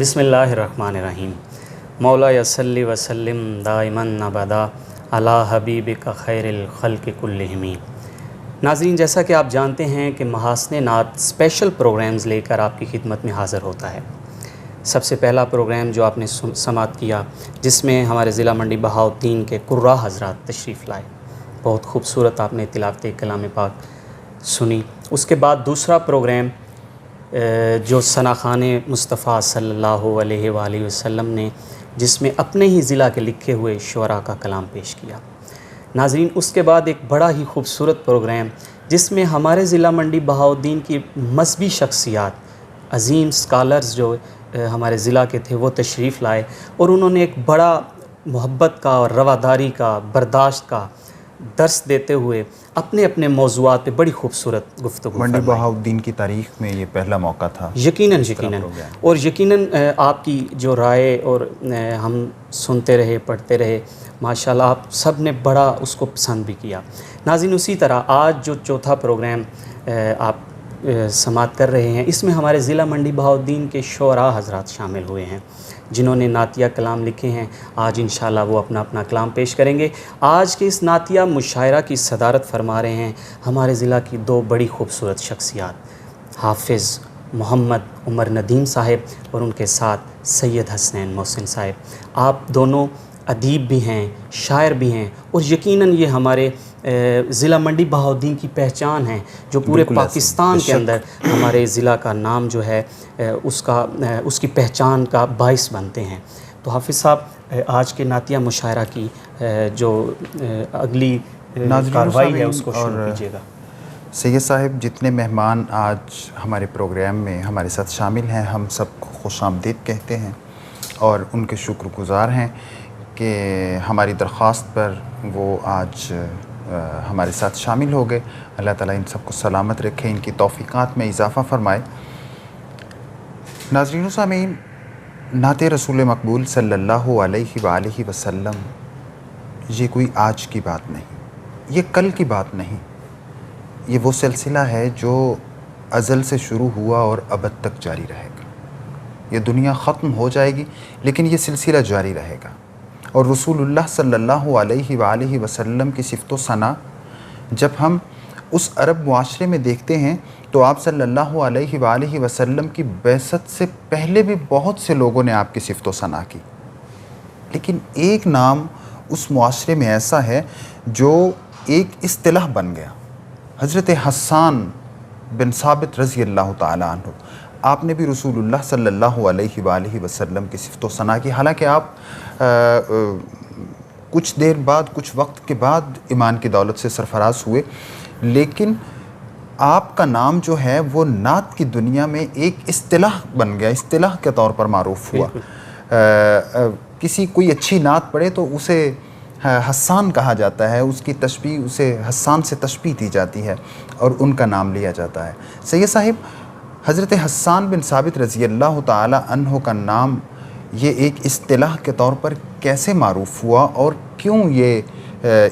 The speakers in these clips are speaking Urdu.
بسم اللہ الرحمن الرحیم۔ مولا یصلی وسلم دائماً ابدا علی حبیبک خیر الخلق کلہم۔ ناظرین، جیسا کہ آپ جانتے ہیں کہ محاسن نعت اسپیشل پروگرامز لے کر آپ کی خدمت میں حاضر ہوتا ہے۔ سب سے پہلا پروگرام جو آپ نے سماعت کیا، جس میں ہمارے ضلع منڈی بہاؤالدین کے قراء حضرات تشریف لائے، بہت خوبصورت آپ نے تلاوت کلام پاک سنی۔ اس کے بعد دوسرا پروگرام جو ثنا خوان مصطفیٰ صلی اللہ علیہ وآلہ وسلم نے، جس میں اپنے ہی ضلع کے لکھے ہوئے شعراء کا کلام پیش کیا۔ ناظرین، اس کے بعد ایک بڑا ہی خوبصورت پروگرام جس میں ہمارے ضلع منڈی بہاؤالدین کی مذہبی شخصیات، عظیم سکالرز جو ہمارے ضلع کے تھے، وہ تشریف لائے اور انہوں نے ایک بڑا محبت کا اور رواداری کا، برداشت کا درس دیتے ہوئے اپنے اپنے موضوعات پہ بڑی خوبصورت گفتگو منڈی فرمائی۔ بہاؤالدین کی تاریخ میں یہ پہلا موقع تھا یقیناً اور یقیناً آپ کی جو رائے اور ہم سنتے رہے، پڑھتے رہے، ماشاءاللہ آپ سب نے بڑا اس کو پسند بھی کیا۔ ناظرین، اسی طرح آج جو چوتھا پروگرام آپ سماعت کر رہے ہیں، اس میں ہمارے ضلع منڈی بہاؤالدین کے شعراء حضرات شامل ہوئے ہیں جنہوں نے نعتیہ کلام لکھے ہیں۔ آج انشاءاللہ وہ اپنا اپنا کلام پیش کریں گے۔ آج کے اس نعتیہ مشاعرہ کی صدارت فرما رہے ہیں ہمارے ضلع کی دو بڑی خوبصورت شخصیات، حافظ محمد عمر ندیم صاحب اور ان کے ساتھ سید حسنین محسن صاحب۔ آپ دونوں ادیب بھی ہیں، شاعر بھی ہیں، اور یقیناً یہ ہمارے ضلع منڈی بہاؤالدین کی پہچان ہے، جو پورے پاکستان کے اندر ہمارے ضلع کا نام جو ہے اس کی پہچان کا باعث بنتے ہیں۔ تو حافظ صاحب، آج کے نعتیہ مشاعرہ کی جو اگلی کارروائی ہے اس کو شروع کیجیے گا۔ سید صاحب، جتنے مہمان آج ہمارے پروگرام میں ہمارے ساتھ شامل ہیں، ہم سب کو خوش آمدید کہتے ہیں اور ان کے شکر گزار ہیں کہ ہماری درخواست پر وہ آج ہمارے ساتھ شامل ہو گئے۔ اللہ تعالیٰ ان سب کو سلامت رکھے، ان کی توفیقات میں اضافہ فرمائے۔ ناظرین و سامعین، نعت رسول مقبول صلی اللہ علیہ وآلہ وسلم یہ کوئی آج کی بات نہیں، یہ کل کی بات نہیں، یہ وہ سلسلہ ہے جو ازل سے شروع ہوا اور ابد تک جاری رہے گا۔ یہ دنیا ختم ہو جائے گی لیکن یہ سلسلہ جاری رہے گا، اور رسول اللہ صلی اللہ علیہ وآلہ وسلم کی صفت و ثنا جب ہم اس عرب معاشرے میں دیکھتے ہیں تو آپ صلی اللہ علیہ وآلہ وسلم کی بعثت سے پہلے بھی بہت سے لوگوں نے آپ کی صفت و ثنا کی، لیکن ایک نام اس معاشرے میں ایسا ہے جو ایک اصطلاح بن گیا، حضرت حسان بن ثابت رضی اللہ تعالیٰ عنہ۔ آپ نے بھی رسول اللہ صلی اللہ علیہ وآلہ وسلم کی صفت و ثنا کی، حالانکہ آپ کچھ دیر بعد، کچھ وقت کے بعد ایمان کی دولت سے سرفراز ہوئے، لیکن آپ کا نام جو ہے وہ نعت کی دنیا میں ایک اصطلاح بن گیا، اصطلاح کے طور پر معروف ہوا۔ کسی کوئی اچھی نعت پڑھے تو اسے حسان کہا جاتا ہے، اس کی تشبیہ، اسے حسان سے تشبیہ دی جاتی ہے اور ان کا نام لیا جاتا ہے۔ سید صاحب، حضرت حسان بن ثابت رضی اللہ تعالی عنہ کا نام یہ ایک اصطلاح کے طور پر کیسے معروف ہوا اور کیوں یہ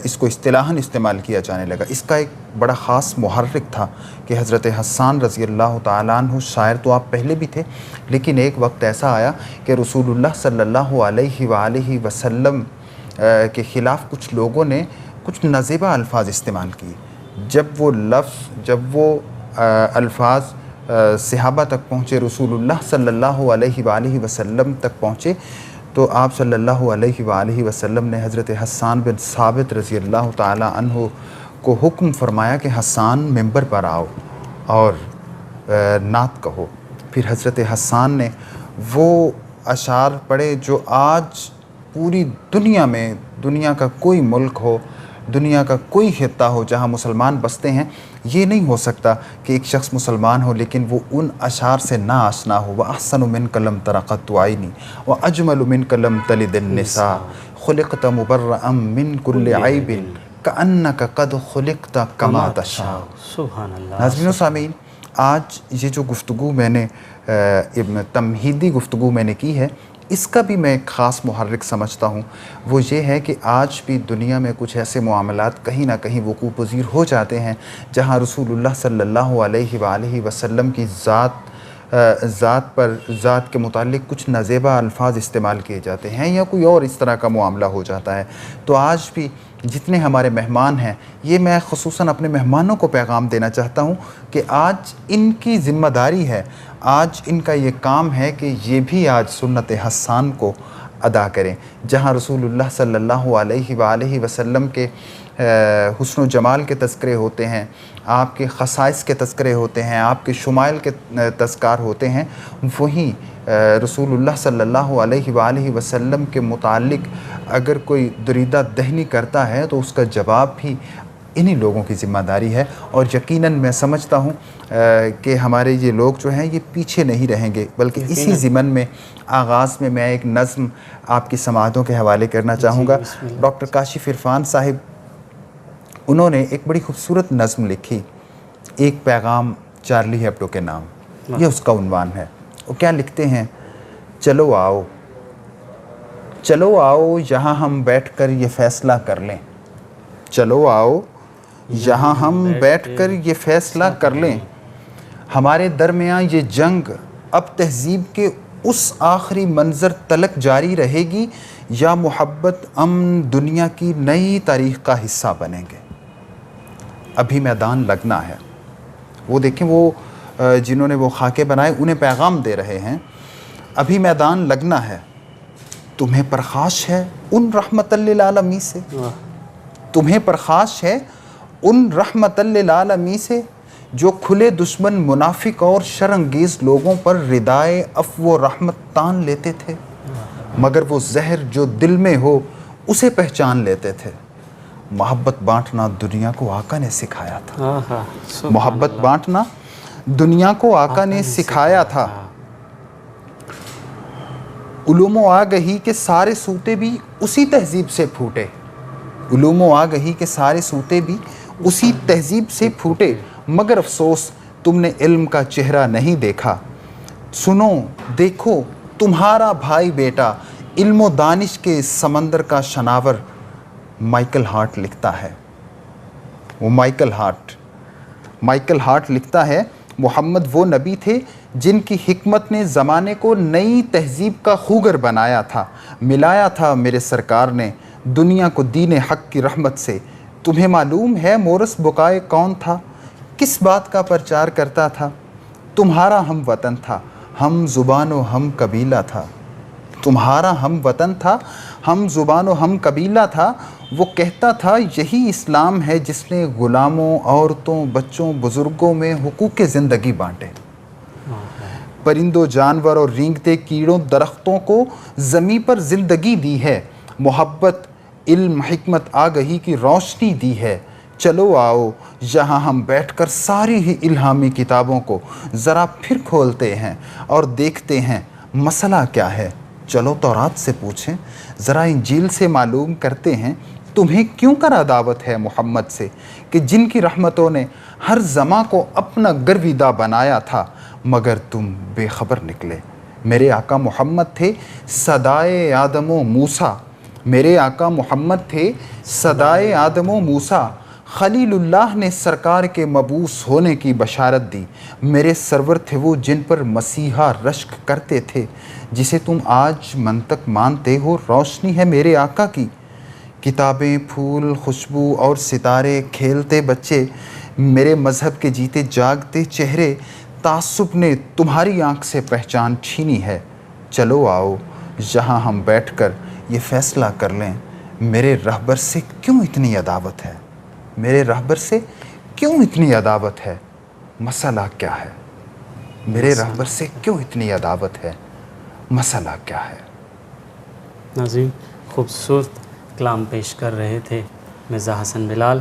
اس کو اصطلاحاً استعمال کیا جانے لگا؟ اس کا ایک بڑا خاص محرک تھا کہ حضرت حسان رضی اللہ تعالیٰ عنہ، شاعر تو آپ پہلے بھی تھے، لیکن ایک وقت ایسا آیا کہ رسول اللہ صلی اللہ علیہ وآلہ وسلم کے خلاف کچھ لوگوں نے کچھ نازیبہ الفاظ استعمال کیے۔ جب وہ الفاظ صحابہ تک پہنچے، رسول اللہ صلی اللہ علیہ وآلہ وسلم تک پہنچے، تو آپ صلی اللہ علیہ وآلہ وسلم نے حضرت حسان بن ثابت رضی اللہ تعالی عنہ کو حکم فرمایا کہ حسان ممبر پر آؤ اور نعت کہو۔ پھر حضرت حسان نے وہ اشعار پڑھے جو آج پوری دنیا میں، دنیا کا کوئی ملک ہو، دنیا کا کوئی خطہ ہو جہاں مسلمان بستے ہیں، یہ نہیں ہو سکتا کہ ایک شخص مسلمان ہو لیکن وہ ان اشعار سے نا آشنا ہو۔ وَأَحْسَنُ مِنْكَ لَمْ تَرَ قَطُّ عَيْنِي وَأَجْمَلُ مِنْكَ لَمْ تَلِدِ النِّسَاءُ خُلِقْتَ مُبَرَّأً مِّنْ كُلِّ عَيْبٍ كَأَنَّكَ قَدْ خُلِقْتَ كَمَا تَشَاءُ۔ سبحان اللہ۔ ناظرین و سامعین، آج یہ جو گفتگو میں نے تمہیدی گفتگو میں نے کی ہے، اس کا بھی میں ایک خاص محرک سمجھتا ہوں، وہ یہ ہے کہ آج بھی دنیا میں کچھ ایسے معاملات کہیں نہ کہیں وقوع پذیر ہو جاتے ہیں جہاں رسول اللہ صلی اللہ علیہ وآلہ وسلم کی ذات ذات کے متعلق کچھ نازیبا الفاظ استعمال کیے جاتے ہیں یا کوئی اور اس طرح کا معاملہ ہو جاتا ہے. تو آج بھی جتنے ہمارے مہمان ہیں, یہ میں خصوصاً اپنے مہمانوں کو پیغام دینا چاہتا ہوں کہ آج ان کی ذمہ داری ہے, آج ان کا یہ کام ہے کہ یہ بھی آج سنت حسان کو ادا کریں, جہاں رسول اللہ صلی اللہ علیہ وآلہ وسلم کے حسن و جمال کے تذکرے ہوتے ہیں, آپ کے خصائص کے تذکرے ہوتے ہیں, آپ کے شمائل کے تذکار ہوتے ہیں, وہیں رسول اللہ صلی اللہ علیہ وآلہ وسلم کے متعلق اگر کوئی دریدہ دہنی کرتا ہے تو اس کا جواب بھی انہی لوگوں کی ذمہ داری ہے. اور یقیناً میں سمجھتا ہوں کہ ہمارے یہ لوگ جو ہیں یہ پیچھے نہیں رہیں گے, بلکہ اسی ضمن میں آغاز میں ایک نظم آپ کی سماعتوں کے حوالے کرنا چاہوں گا. ڈاکٹر کاشف عرفان صاحب, انہوں نے ایک بڑی خوبصورت نظم لکھی, ایک پیغام چارلی ہیبڈو کے نام, یہ اس کا عنوان ہے. وہ کیا لکھتے ہیں؟ چلو آؤ, چلو آؤ یہاں ہم بیٹھ کر یہ فیصلہ کر لیں, چلو آؤ یہاں ہم بیٹھ کر یہ فیصلہ کر لیں, ہمارے درمیاں یہ جنگ اب تہذیب کے اس آخری منظر تلک جاری رہے گی یا محبت امن دنیا کی نئی تاریخ کا حصہ بنیں گے. ابھی میدان لگنا ہے. وہ دیکھیں, وہ جنہوں نے وہ خاکے بنائے انہیں پیغام دے رہے ہیں, ابھی میدان لگنا ہے, تمہیں پرخاش ہے ان رحمت للعالمین سے, تمہیں پرخاش ہے ان رحمت للعالمین سے جو کھلے دشمن منافق اور شرانگیز لوگوں پر ردائے عفو و رحمت تان لیتے تھے, مگر وہ زہر جو دل میں ہو اسے پہچان لیتے تھے. محبت بانٹنا دنیا کو آقا نے سکھایا تھا, محبت بانٹنا دنیا کو آقا نے سکھایا تھا. علوم و آگہی کے سارے سوتے بھی اسی تہذیب سے پھوٹے, علوم و آگہی کے سارے سوتے بھی اسی تہذیب سے پھوٹے, مگر افسوس تم نے علم کا چہرہ نہیں دیکھا. سنو دیکھو تمہارا بھائی بیٹا علم و دانش کے سمندر کا شناور. مائیکل ہارٹ لکھتا ہے, وہ مائیکل ہارٹ لکھتا ہے, محمد وہ نبی تھے جن کی حکمت نے زمانے کو نئی تہذیب کا خوگر بنایا تھا, ملایا تھا میرے سرکار نے دنیا کو دین حق کی رحمت سے. تمہیں معلوم ہے مورث بقائے کون تھا, کس بات کا پرچار کرتا تھا؟ تمہارا ہم وطن تھا, ہم زبان و ہم قبیلہ تھا, تمہارا ہم وطن تھا, ہم زبان و ہم قبیلہ تھا. وہ کہتا تھا یہی اسلام ہے جس نے غلاموں, عورتوں, بچوں, بزرگوں میں حقوق زندگی بانٹے. پرندوں, جانور اور رینگتے کیڑوں, درختوں کو زمیں پر زندگی دی ہے. محبت, علم, حکمت, آگہی کی روشنی دی ہے. چلو آؤ یہاں ہم بیٹھ کر ساری ہی الہامی کتابوں کو ذرا پھر کھولتے ہیں اور دیکھتے ہیں مسئلہ کیا ہے. چلو تورات سے پوچھیں, ذرا انجیل سے معلوم کرتے ہیں تمہیں کیوں کر عداوت ہے محمد سے کہ جن کی رحمتوں نے ہر زماں کو اپنا گرویدہ بنایا تھا, مگر تم بے خبر نکلے. میرے آقا محمد تھے صدائے آدم و موسیٰ, میرے آقا محمد تھے صدائے آدم و موسیٰ. خلیل اللہ نے سرکار کے مبعوث ہونے کی بشارت دی. میرے سرور تھے وہ جن پر مسیحا رشک کرتے تھے, جسے تم آج منطق مانتے ہو روشنی ہے میرے آقا کی. کتابیں, پھول, خوشبو اور ستارے, کھیلتے بچے, میرے مذہب کے جیتے جاگتے چہرے, تعصب نے تمہاری آنکھ سے پہچان چھینی ہے. چلو آؤ یہاں ہم بیٹھ کر یہ فیصلہ کر لیں, میرے رہبر سے کیوں اتنی عداوت ہے, میرے رہبر سے کیوں اتنی عداوت ہے, مسئلہ کیا ہے. میرے رہبر سے کیوں اتنی عداوت ہے, مسئلہ کیا ہے. ناظرین, خوبصورت کلام پیش کر رہے تھے مرزا حسن بلال.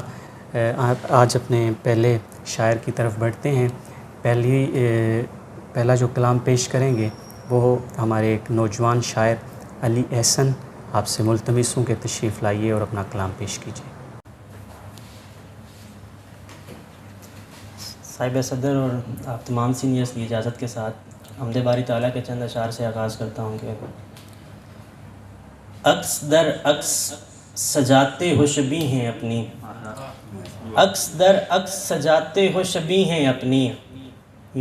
آج اپنے پہلے شاعر کی طرف بڑھتے ہیں. پہلا جو کلام پیش کریں گے وہ ہمارے ایک نوجوان شاعر علی احسن. آپ سے ملتمس ہوں کہ تشریف لائیے اور اپنا کلام پیش کیجیے. صاحب صدر اور آپ تمام سینئرز کی اجازت کے ساتھ حمد باری تعالیٰ کے چند اشعار سے آغاز کرتا ہوں کہ عکس در عکس سجاتے ہو شبی ہیں اپنی, عکس در عکس سجاتے ہو شبی ہیں اپنی,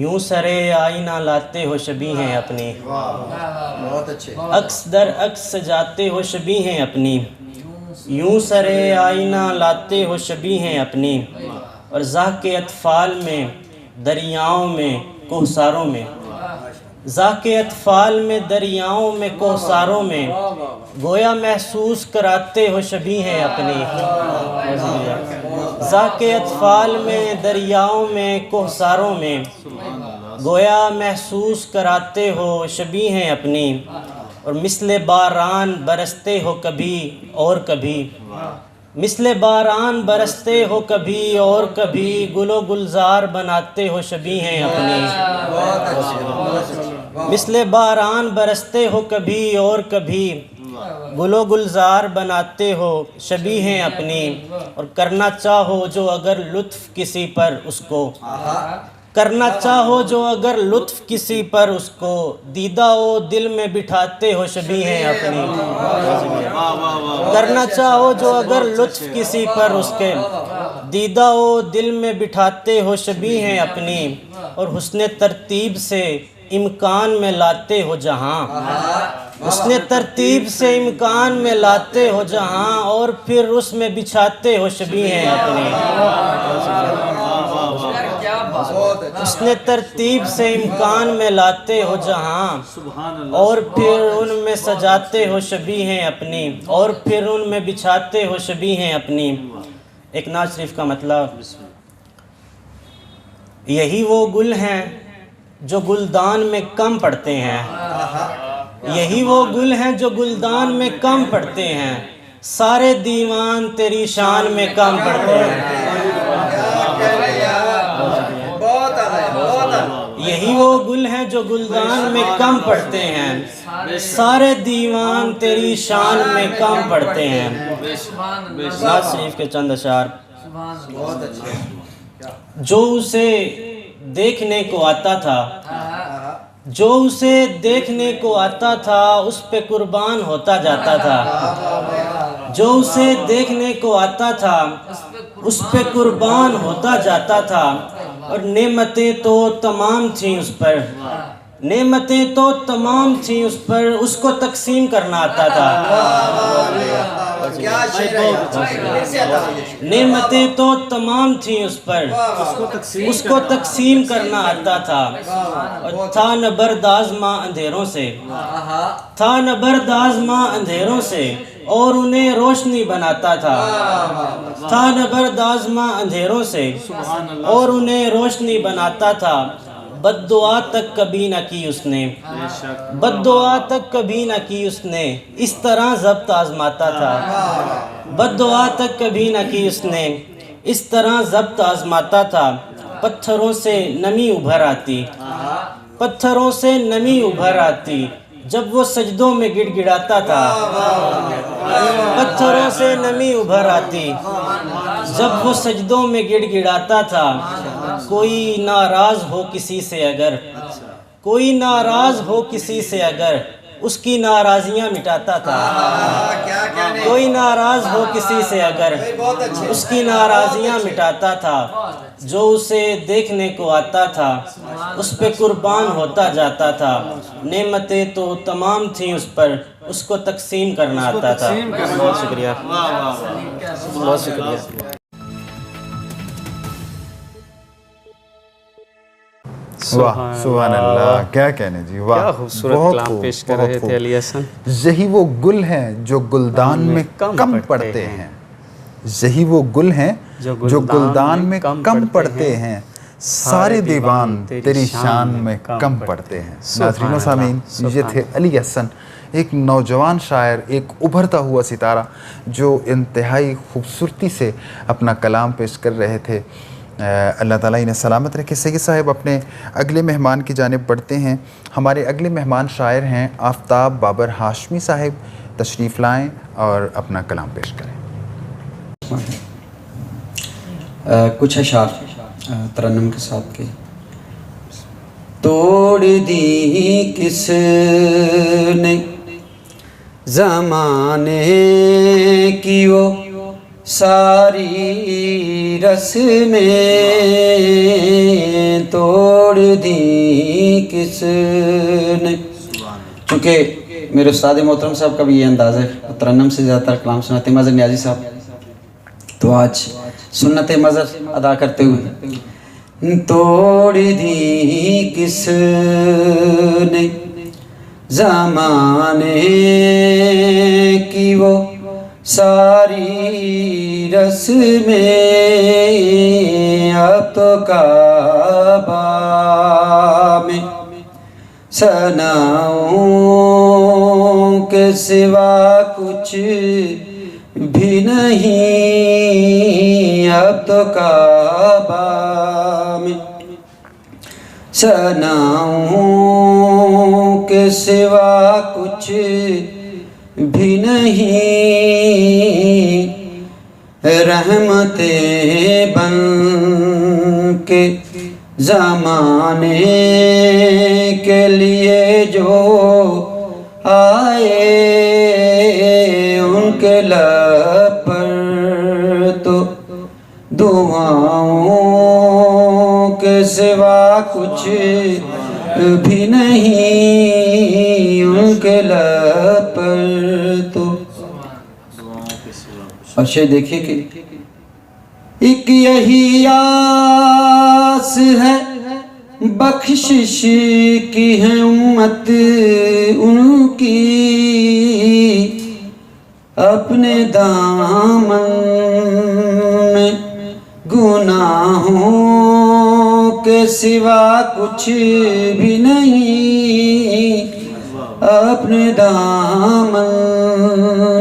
یوں سرے آئینہ لاتے ہو شبیہیں اپنی، بہت اچھے. عکس در عکس سجاتے ہو شبیہیں اپنی، یوں سرے آئینہ لاتے ہو شبیہیں اپنی، اور ذاق اطفال میں دریاؤں میں کوہساروں میں، ذاق اطفال میں دریاؤں میں کوہساروں میں، گویا محسوس کراتے ہو شبیہیں اپنی، ذاق اطفال میں دریاؤں میں کوہساروں میں، گویا محسوس کراتے ہو شبیہیں اپنی، اور مثل باران برستے ہو کبھی اور کبھی، مثل باران برستے ہو کبھی اور کبھی، گل و گلزار بناتے ہو شبیہیں اپنی، مثل باران برستے ہو کبھی اور کبھی، گل و گلزار بناتے ہو شبیہیں اپنی، اور کرنا چاہو جو اگر لطف کسی پر اس کو، کرنا چاہو جو اگر لطف کسی پر اس کو، دیدہ و دل میں بٹھاتے ہو شبیہیں اپنی، کرنا چاہو جو اگر لطف کسی پر اس کے، دیدہ و دل میں بٹھاتے ہو شبیہیں اپنی، اور حسن ترتیب سے امکان میں لاتے ہو جہاں، حسن ترتیب سے امکان میں لاتے ہو جہاں، اور پھر اس میں بچھاتے ہو شبیہیں اپنی، حسن ترتیب سے امکان میں لاتے ہو جہاں، اور پھر ان میں سجاتے ہو شبیہیں اپنی، اور پھر ان میں بچھاتے ہو شبیہیں اپنی۔ ایک نعت شریف کا مطلب، یہی وہ گل ہیں جو گلدان میں کم پڑتے ہیں، یہی وہ گل ہیں جو گلدان میں کم پڑتے ہیں، سارے دیوان تیری شان میں کم پڑتے ہیں، یہی وہ گل ہیں جو گلدان میں کم پڑتے ہیں، سارے دیوان تیری شان میں کم پڑتے ہیں۔ نعت شریف کے چند اشعار، جو اسے دیکھنے کو آتا تھا، جو اسے دیکھنے کو آتا تھا، اس پہ قربان ہوتا جاتا تھا، جو اسے دیکھنے کو آتا تھا، اس پہ قربان ہوتا جاتا تھا، اور نعمتیں تو تمام تھیں اس پر، نعمتیں تو تمام تھیں اس پر، اس کو تقسیم کرنا آتا تھا، نعمتیں تو تمام تھیں اس پر، اس کو تقسیم کرنا آتا تھا، اور تھا نہ برداز ماں اندھیروں سے، تھا نہ برداز ماں اندھیروں سے، اور انہیں روشنی بناتا تھا، تھا نہ برداز ماں اندھیروں سے، اور انہیں روشنی بناتا تھا، بد دعا تک کبھی نہ کی اس نے، بد دعا تک کبھی نہ کی اس نے، اس طرح ضبط آزماتا تھا، بد دعا تک کبھی نہ کی اس نے، اس طرح ضبط آزماتا تھا، پتھروں سے نمی ابھر آتی، پتھروں سے نمی ابھر آتی، جب وہ سجدوں میں گڑ گڑاتا تھا، پتھروں سے نمی ابھر آتی، جب وہ سجدوں میں گڑ گڑاتا تھا، کوئی ناراض ہو کسی سے اگر، کوئی ناراض ہو کسی سے اگر، اس کی ناراضیاں مٹاتا تھا، کوئی ناراض ہو کسی سے اگر، اس کی ناراضیاں مٹاتا تھا، جو اسے دیکھنے کو آتا تھا، اس پہ قربان ہوتا جاتا تھا، نعمتیں تو تمام تھیں اس پر، اس کو تقسیم کرنا آتا تھا۔ بہت شکریہ، بہت شکریہ۔ واہ سبحان اللہ، کیا کہنے جی، واہ، کیا خوبصورت کلام پیش کر رہے تھے علی حسن۔ یہی وہ گل ہیں جو گلدان میں کم پڑتے ہیں، یہی وہ گل ہیں جو گلدان میں کم پڑتے ہیں، سارے دیوان تیری شان میں کم پڑتے ہیں۔ ناظرین و سامعین، یہ تھے علی حسن، ایک نوجوان شاعر، ایک ابھرتا ہوا ستارہ جو انتہائی خوبصورتی سے اپنا کلام پیش کر رہے تھے۔ اللہ تعالیٰ انہیں سلامت رکھے۔ سید صاحب اپنے اگلے مہمان کی جانب بڑھتے ہیں۔ ہمارے اگلے مہمان شاعر ہیں آفتاب بابر ہاشمی صاحب، تشریف لائیں اور اپنا کلام پیش کریں۔ کچھ اشعار ترنم کے ساتھ کے۔ توڑ دی کس نے زمانے کی وہ ساری رسمیں توڑ دی کس نے. چونکہ میرے استاد محترم صاحب کا بھی یہ انداز ہے، ترنم سے زیادہ تر کلام سناتے مظہر نیازی صاحب، تو آج سنت مظہر ادا کرتے ہوئے توڑ دی کس نے زمانے کی وہ ساری رسمیں، اب تو کعبہ میں ثناؤں کے سوا کچھ بھی نہیں، اب تو کعبہ میں ثناؤں کے سوا کچھ بھی نہیں، رحمتیں بن کے زمانے کے لیے جو آئے، ان کے لب پر تو دعاؤں کے سوا کچھ بھی نہیں، ان کے لب پر تو. اور شاید دیکھیے کہ ایک یہی آس ہے، بخشش کی ہے امت ان کی، اپنے دامن میں گناہوں کے سوا کچھ بھی نہیں، اپنے دامن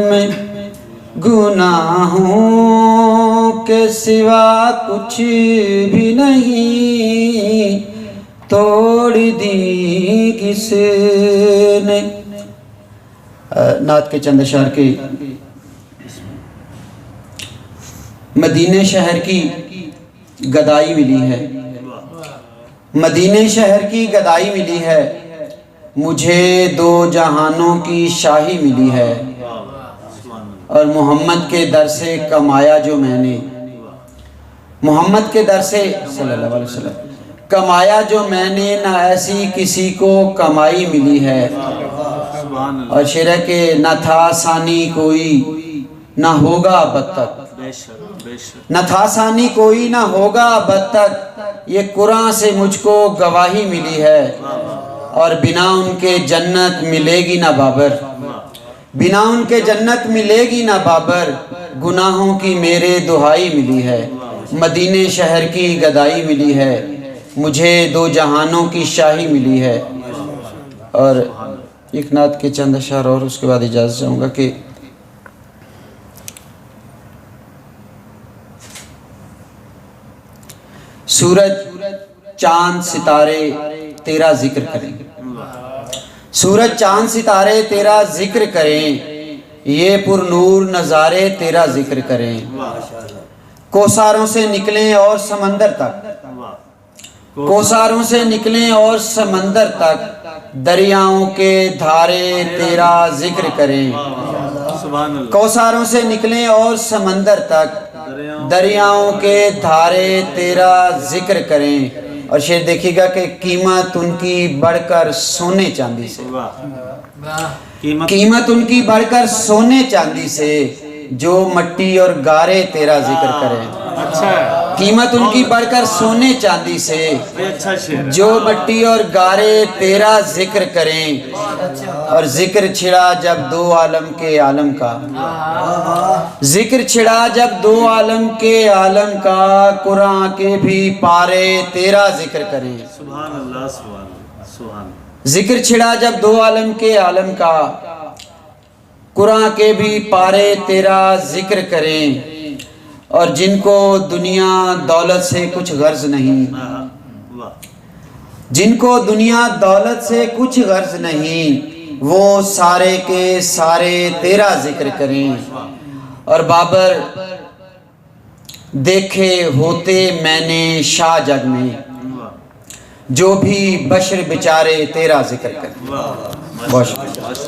میں گناہوں کے سوا کچھ بھی نہیں، توڑ دی کس نے. نعت کے چند اشعار کے مدینے شہر کی گدائی ملی ہے، مدینے شہر کی گدائی ملی ہے، مجھے دو جہانوں کی شاہی ملی ہے، اور محمد کے در سے کمایا جو میں نے، محمد کے در سے صلی اللہ علیہ وسلم کمایا جو میں نے، نہ ایسی کسی کو کمائی ملی ہے. اور شعر ہے کہ نہ تھا ثانی کوئی نہ ہوگا اب تک، نہ تھا ثانی کوئی نہ ہوگا اب تک، یہ قرآن سے مجھ کو گواہی ملی ہے، اور بنا ان کے جنت ملے گی نہ بابر، بنا ان کے جنت ملے گی نہ بابر، گناہوں کی میرے دہائی ملی ہے، مدینے شہر کی گدائی ملی ہے، مجھے دو جہانوں کی شاہی ملی ہے. اور ایک نعت کے چند اشعار اور اس کے بعد اجازت چاہوں گا کہ سورج چاند ستارے تیرا ذکر کریں، سورج چاند ستارے تیرا ذکر کریں، یہ پر نور نظارے تیرا ذکر کریں، کوثروں سے نکلیں اور سمندر تک، کوثروں سے نکلیں اور سمندر تک، دریاؤں کے دھارے تیرا ذکر کریں، کوثروں سے نکلیں اور سمندر تک، دریاؤں کے دھارے تیرا ذکر کریں. اور شعر دیکھیے گا کہ قیمت ان کی بڑھ کر سونے چاندی سے، قیمت ان کی بڑھ کر سونے چاندی سے، جو مٹی اور گارے تیرا ذکر کریں، قیمت ان کی بڑھ کر سونے چاندی سے، جو مٹی اور گارے تیرا ذکر کریں. اور ذکر چھڑا جب دو عالم کے عالم کا، ذکر چھڑا جب دو عالم کے عالم کا، قرآن کے بھی پارے تیرا ذکر کریں. ذکر چھڑا جب دو عالم کے عالم کا، قرآن کے بھی پارے تیرا ذکر کریں. اور جن کو دنیا دولت سے کچھ غرض نہیں، جن کو دنیا دولت سے کچھ غرض نہیں، وہ سارے کے سارے تیرا ذکر کریں. اور بابر دیکھے ہوتے میں نے شاہ جگ میں، جو بھی بشر بیچارے تیرا ذکر کریں. بہت شکریہ.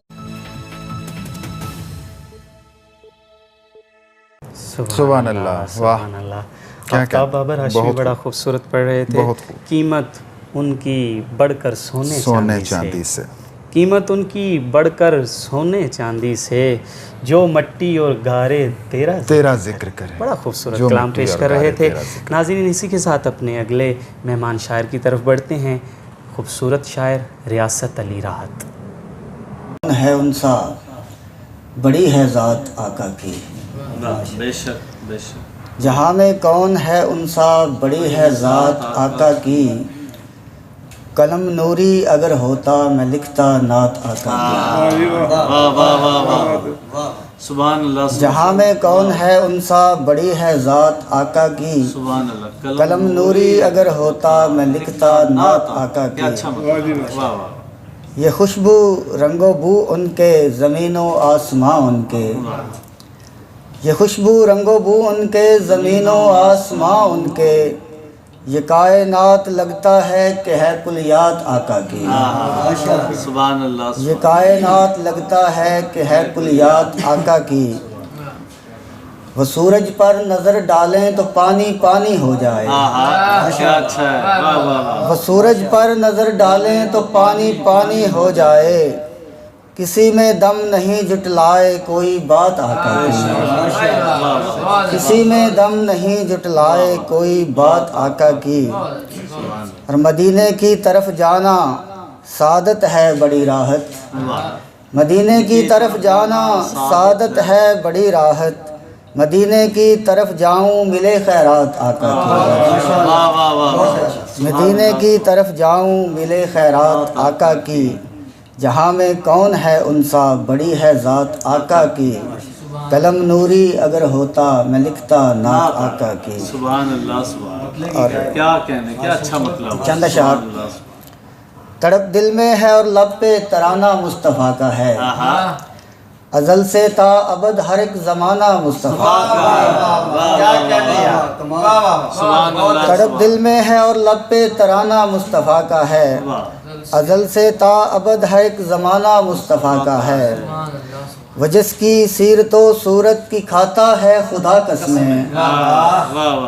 سبحان اللہ، واہ، سبحان اللہ. کیا آفتاب بابر ہاشمی بہت بڑا خوبصورت پڑھ رہے تھے. بہت خوب. قیمت ان کی بڑھ کر سونے چاندی سے، قیمت ان کی بڑھ کر سونے چاندی سے، جو مٹی اور گارے تیرا ذکر کرے. بڑا خوبصورت جو کلام مٹی پیش اور کر رہے گارے تھے. تیرا ذکر. ناظرین اسی کے ساتھ اپنے اگلے مہمان شاعر کی طرف بڑھتے ہیں. خوبصورت شاعر ریاست علی راحت. ہے انسا بڑی ہے ذات آقا کی، بے شک بے شک. جہاں میں کون ہے انسا بڑی ہے ذات آقا کی، قلم نوری اگر ہوتا میں لکھتا نعت آقا کی. واہ واہ واہ واہ، سبحان اللہ. جہاں میں کون ہے انسا بڑی ہے ذات آقا کی، سبحان اللہ. قلم نوری اگر ہوتا میں لکھتا نعت آقا کی. اچھا مطلب. واہ واہ. یہ خوشبو رنگ و بو ان کے زمین و آسماں ان کے، یہ خوشبو رنگ و بو ان کے زمین و آسماں ان کے، یہ کائنات لگتا ہے کہ ہے کلیات آقا کی. سبحان اللہ. یہ کائنات لگتا ہے کہ ہے کلیات آقا کی. وہ سورج پر نظر ڈالیں تو پانی پانی ہو جائے، کیا اچھا ہے. واہ واہ واہ. وہ سورج پر نظر ڈالیں تو پانی پانی ہو جائے، کسی میں دم نہیں جٹلائے کوئی بات آقا کی، کسی میں دم نہیں جٹلائے کوئی بات آقا کی. اور مدینے کی طرف جانا سعادت ہے بڑی راحت، مدینے کی طرف جانا سعادت ہے بڑی راحت، مدینے کی طرف جاؤں ملے خیرات آقا کی، مدینے کی طرف جاؤں ملے خیرات آقا کی. جہاں میں کون ہے انسا بڑی ہے ذات آقا کی، قلم نوری اگر ہوتا میں لکھتا نعت آقا کی. سبحان اللہ. سبحان اللہ. کیا کہنے، کیا اچھا مطلب. چند اشعار. تڑپ دل میں ہے اور لب پہ ترانہ مصطفیٰ کا ہے، ازل سے تا ابد ہر ایک زمانہ مصطفیٰ کا. تڑپ دل میں ہے اور لب پہ ترانہ مصطفیٰ کا ہے، ازل سے تا ابد ہر ایک زمانہ مصطفیٰ کا ہے. وہ جس کی سیرت و صورت کی کھاتا ہے خدا قسمیں،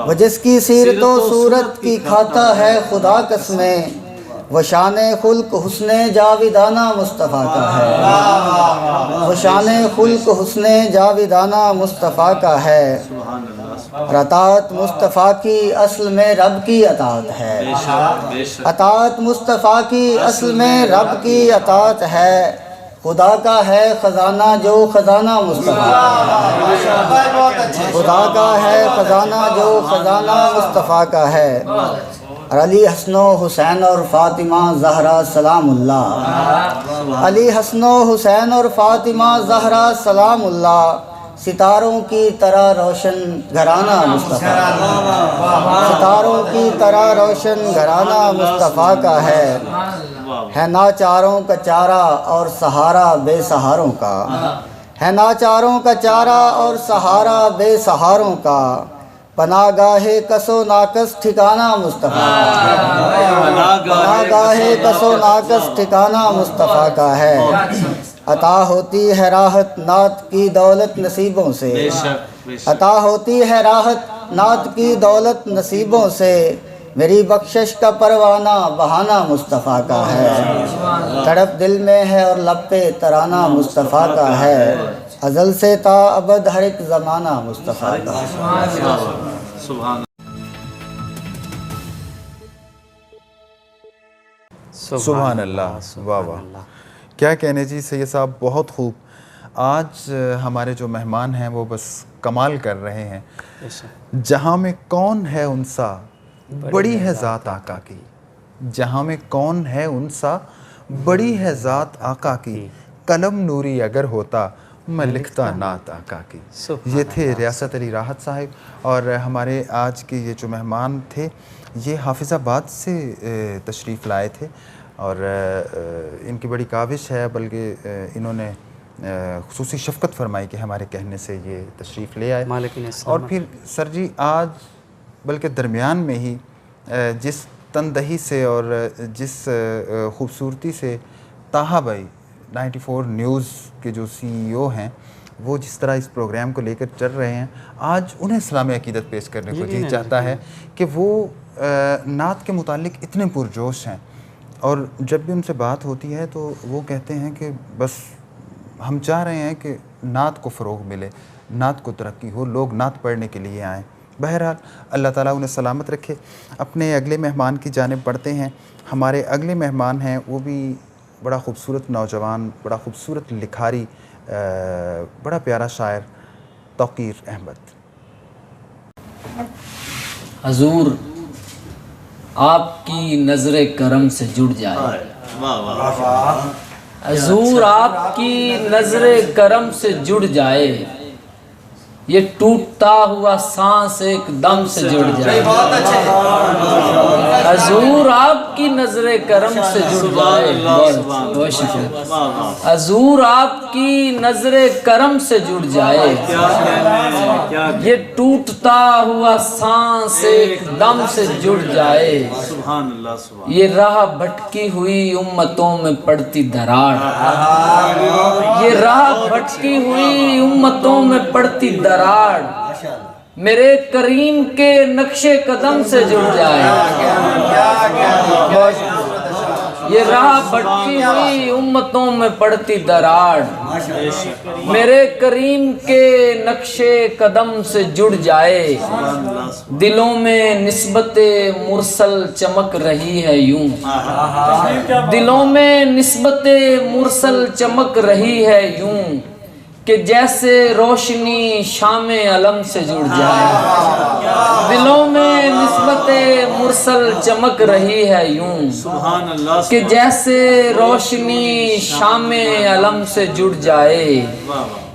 وہ جس کی سیرت و صورت کی کھاتا ہے خدا قسمیں، وہ شان خلق حسن جاویدانہ مصطفیٰ کا ہے، وہ شان خلق حسن جاویدانہ مصطفیٰ کا ہے. اطاعت مصطفیٰ کی اصل میں رب کی اطاعت ہے، اطاعت مصطفیٰ کی اصل میں رب کی اطاعت ہے، خدا کا ہے خزانہ جو خزانہ مصطفیٰ کا ہے، خدا کا ہے خزانہ جو خزانہ مصطفیٰ کا ہے. اور علی حسن و حسین اور فاطمہ زہرا سلام اللہ، علی حسن و حسین اور فاطمہ زہرا سلام اللہ، ستاروں کی طرح روشن گھرانہ مصطفیٰ، ستاروں کی طرح روشن گھرانہ مصطفیٰ کا ہے ناچاروں کا چارہ اور سہارا بے سہاروں کا، ہے ناچاروں کا چارہ اور سہارا بے سہاروں کا، پناہ گاہ کس و ناکس ٹھکانہ مصطفیٰ کا، پناہ گاہ کس و ناکس ٹھکانہ مصطفیٰ کا ہے. عطا ہوتی ہے راحت نعت کی دولت نصیبوں سے، عطا ہوتی ہے راحت نعت کی دولت نصیبوں سے، میری بخشش کا پروانہ بہانہ مصطفیٰ کا ہے. تڑپ دل میں ہے اور لب پہ ترانہ مصطفیٰ کا ہے، ازل سے تا ابد ہر ایک زمانہ مصطفیٰ کا. سبحان اللہ. واہ واہ، کیا کہنے جی سید صاحب، بہت خوب. آج ہمارے جو مہمان ہیں وہ بس کمال کر رہے ہیں. جہاں میں کون ہے انسا بڑی ہے ذات آقا کی، جہاں میں کون ہے انسا بڑی ہے ذات آقا کی، قلم نوری اگر ہوتا میں لکھتا نعت آقا کی. یہ تھے ریاست علی راحت صاحب. اور ہمارے آج کے یہ جو مہمان تھے یہ حافظ آباد سے تشریف لائے تھے، اور ان کی بڑی کاوش ہے، بلکہ انہوں نے خصوصی شفقت فرمائی کہ ہمارے کہنے سے یہ تشریف لے آئے. اور پھر سر جی آج بلکہ درمیان میں ہی جس تندہی سے اور جس خوبصورتی سے طاہا بھائی 94 نیوز کے جو CEO ہیں وہ جس طرح اس پروگرام کو لے کر چل رہے ہیں، آج انہیں اسلامی عقیدت پیش کرنے کو جی چاہتا ہے کہ وہ نعت کے متعلق اتنے پرجوش ہیں، اور جب بھی ان سے بات ہوتی ہے تو وہ کہتے ہیں کہ بس ہم چاہ رہے ہیں کہ نعت کو فروغ ملے، نعت کو ترقی ہو، لوگ نعت پڑھنے کے لیے آئیں۔ بہرحال اللہ تعالیٰ انہیں سلامت رکھے۔ اپنے اگلے مہمان کی جانب بڑھتے ہیں۔ ہمارے اگلے مہمان ہیں وہ بھی بڑا خوبصورت نوجوان، بڑا خوبصورت لکھاری، بڑا پیارا شاعر توقیر احمد۔ حضور آپ کی نظر کرم سے جڑ جائے، حضور آپ کی نظر کرم سے جڑ جائے، یہ ٹوٹتا ہوا سانس ایک دم سے جڑ جائے، حضور آپ کی نظر کرم سے جڑ جائے، بہت شکریہ، حضور آپ کی نظر کرم سے جڑ جائے، یہ ٹوٹتا ہوا سانس ایک دم سے جڑ جائے، یہ راہ بھٹکی ہوئی امتوں میں پڑتی دراڑ، یہ راہ بھٹکی ہوئی امتوں میں پڑتی دراڑ میرے کریم کے نقش قدم سے جڑ جائے، یہ راہ بھٹکی ہوئی امتوں میں پڑتی دراڑ میرے کریم کے نقش قدم سے جڑ جائے، دلوں میں نسبت مرسل چمک رہی ہے یوں، دلوں میں نسبت مرسل چمک رہی ہے یوں کہ جیسے روشنی شام علم سے جڑ جائے، دلوں میں نسبت مرسل چمک رہی ہے یوں کہ جیسے روشنی شام علم سے جڑ جائے،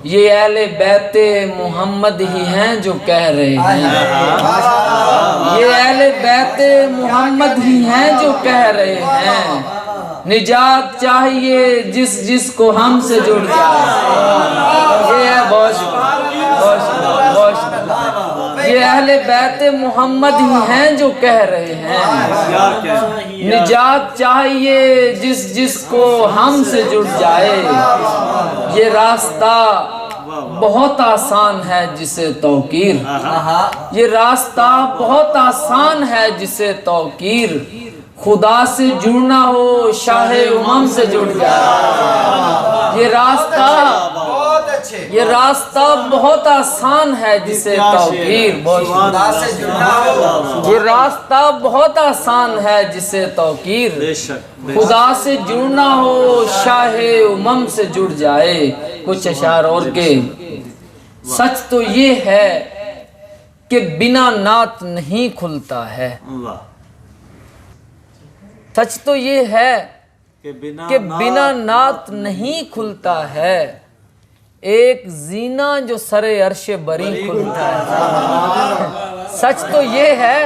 یہ اہل بیت محمد ہی ہیں جو کہہ رہے ہیں، یہ اہل بیت محمد ہی ہیں جو کہہ رہے ہیں، نجات چاہیے جس جس کو ہم سے جڑ جائے، یہ ہے بہت شکریہ، یہ اہل بیت محمد ہی ہیں جو کہہ رہے ہیں، نجات چاہیے جس جس کو ہم سے جڑ جائے، یہ راستہ بہت آسان ہے جسے توقیر، یہ راستہ بہت آسان ہے جسے توقیر، خدا سے جڑنا ہو شاہ امم سے جڑ جائے، یہ راستہ بہت آسان ہے جسے توقیر، یہ راستہ بہت آسان ہے جسے توقیر، خدا سے جڑنا ہو شاہ امم سے جڑ جائے۔ کچھ اشعار اور کے، سچ تو یہ ہے کہ بنا نعت نہیں کھلتا ہے، سچ تو یہ ہے کہ بنا نعت نہیں کھلتا ہے، ایک زینہ جو سر عرش بری کھلتا ہے، سچ تو یہ ہے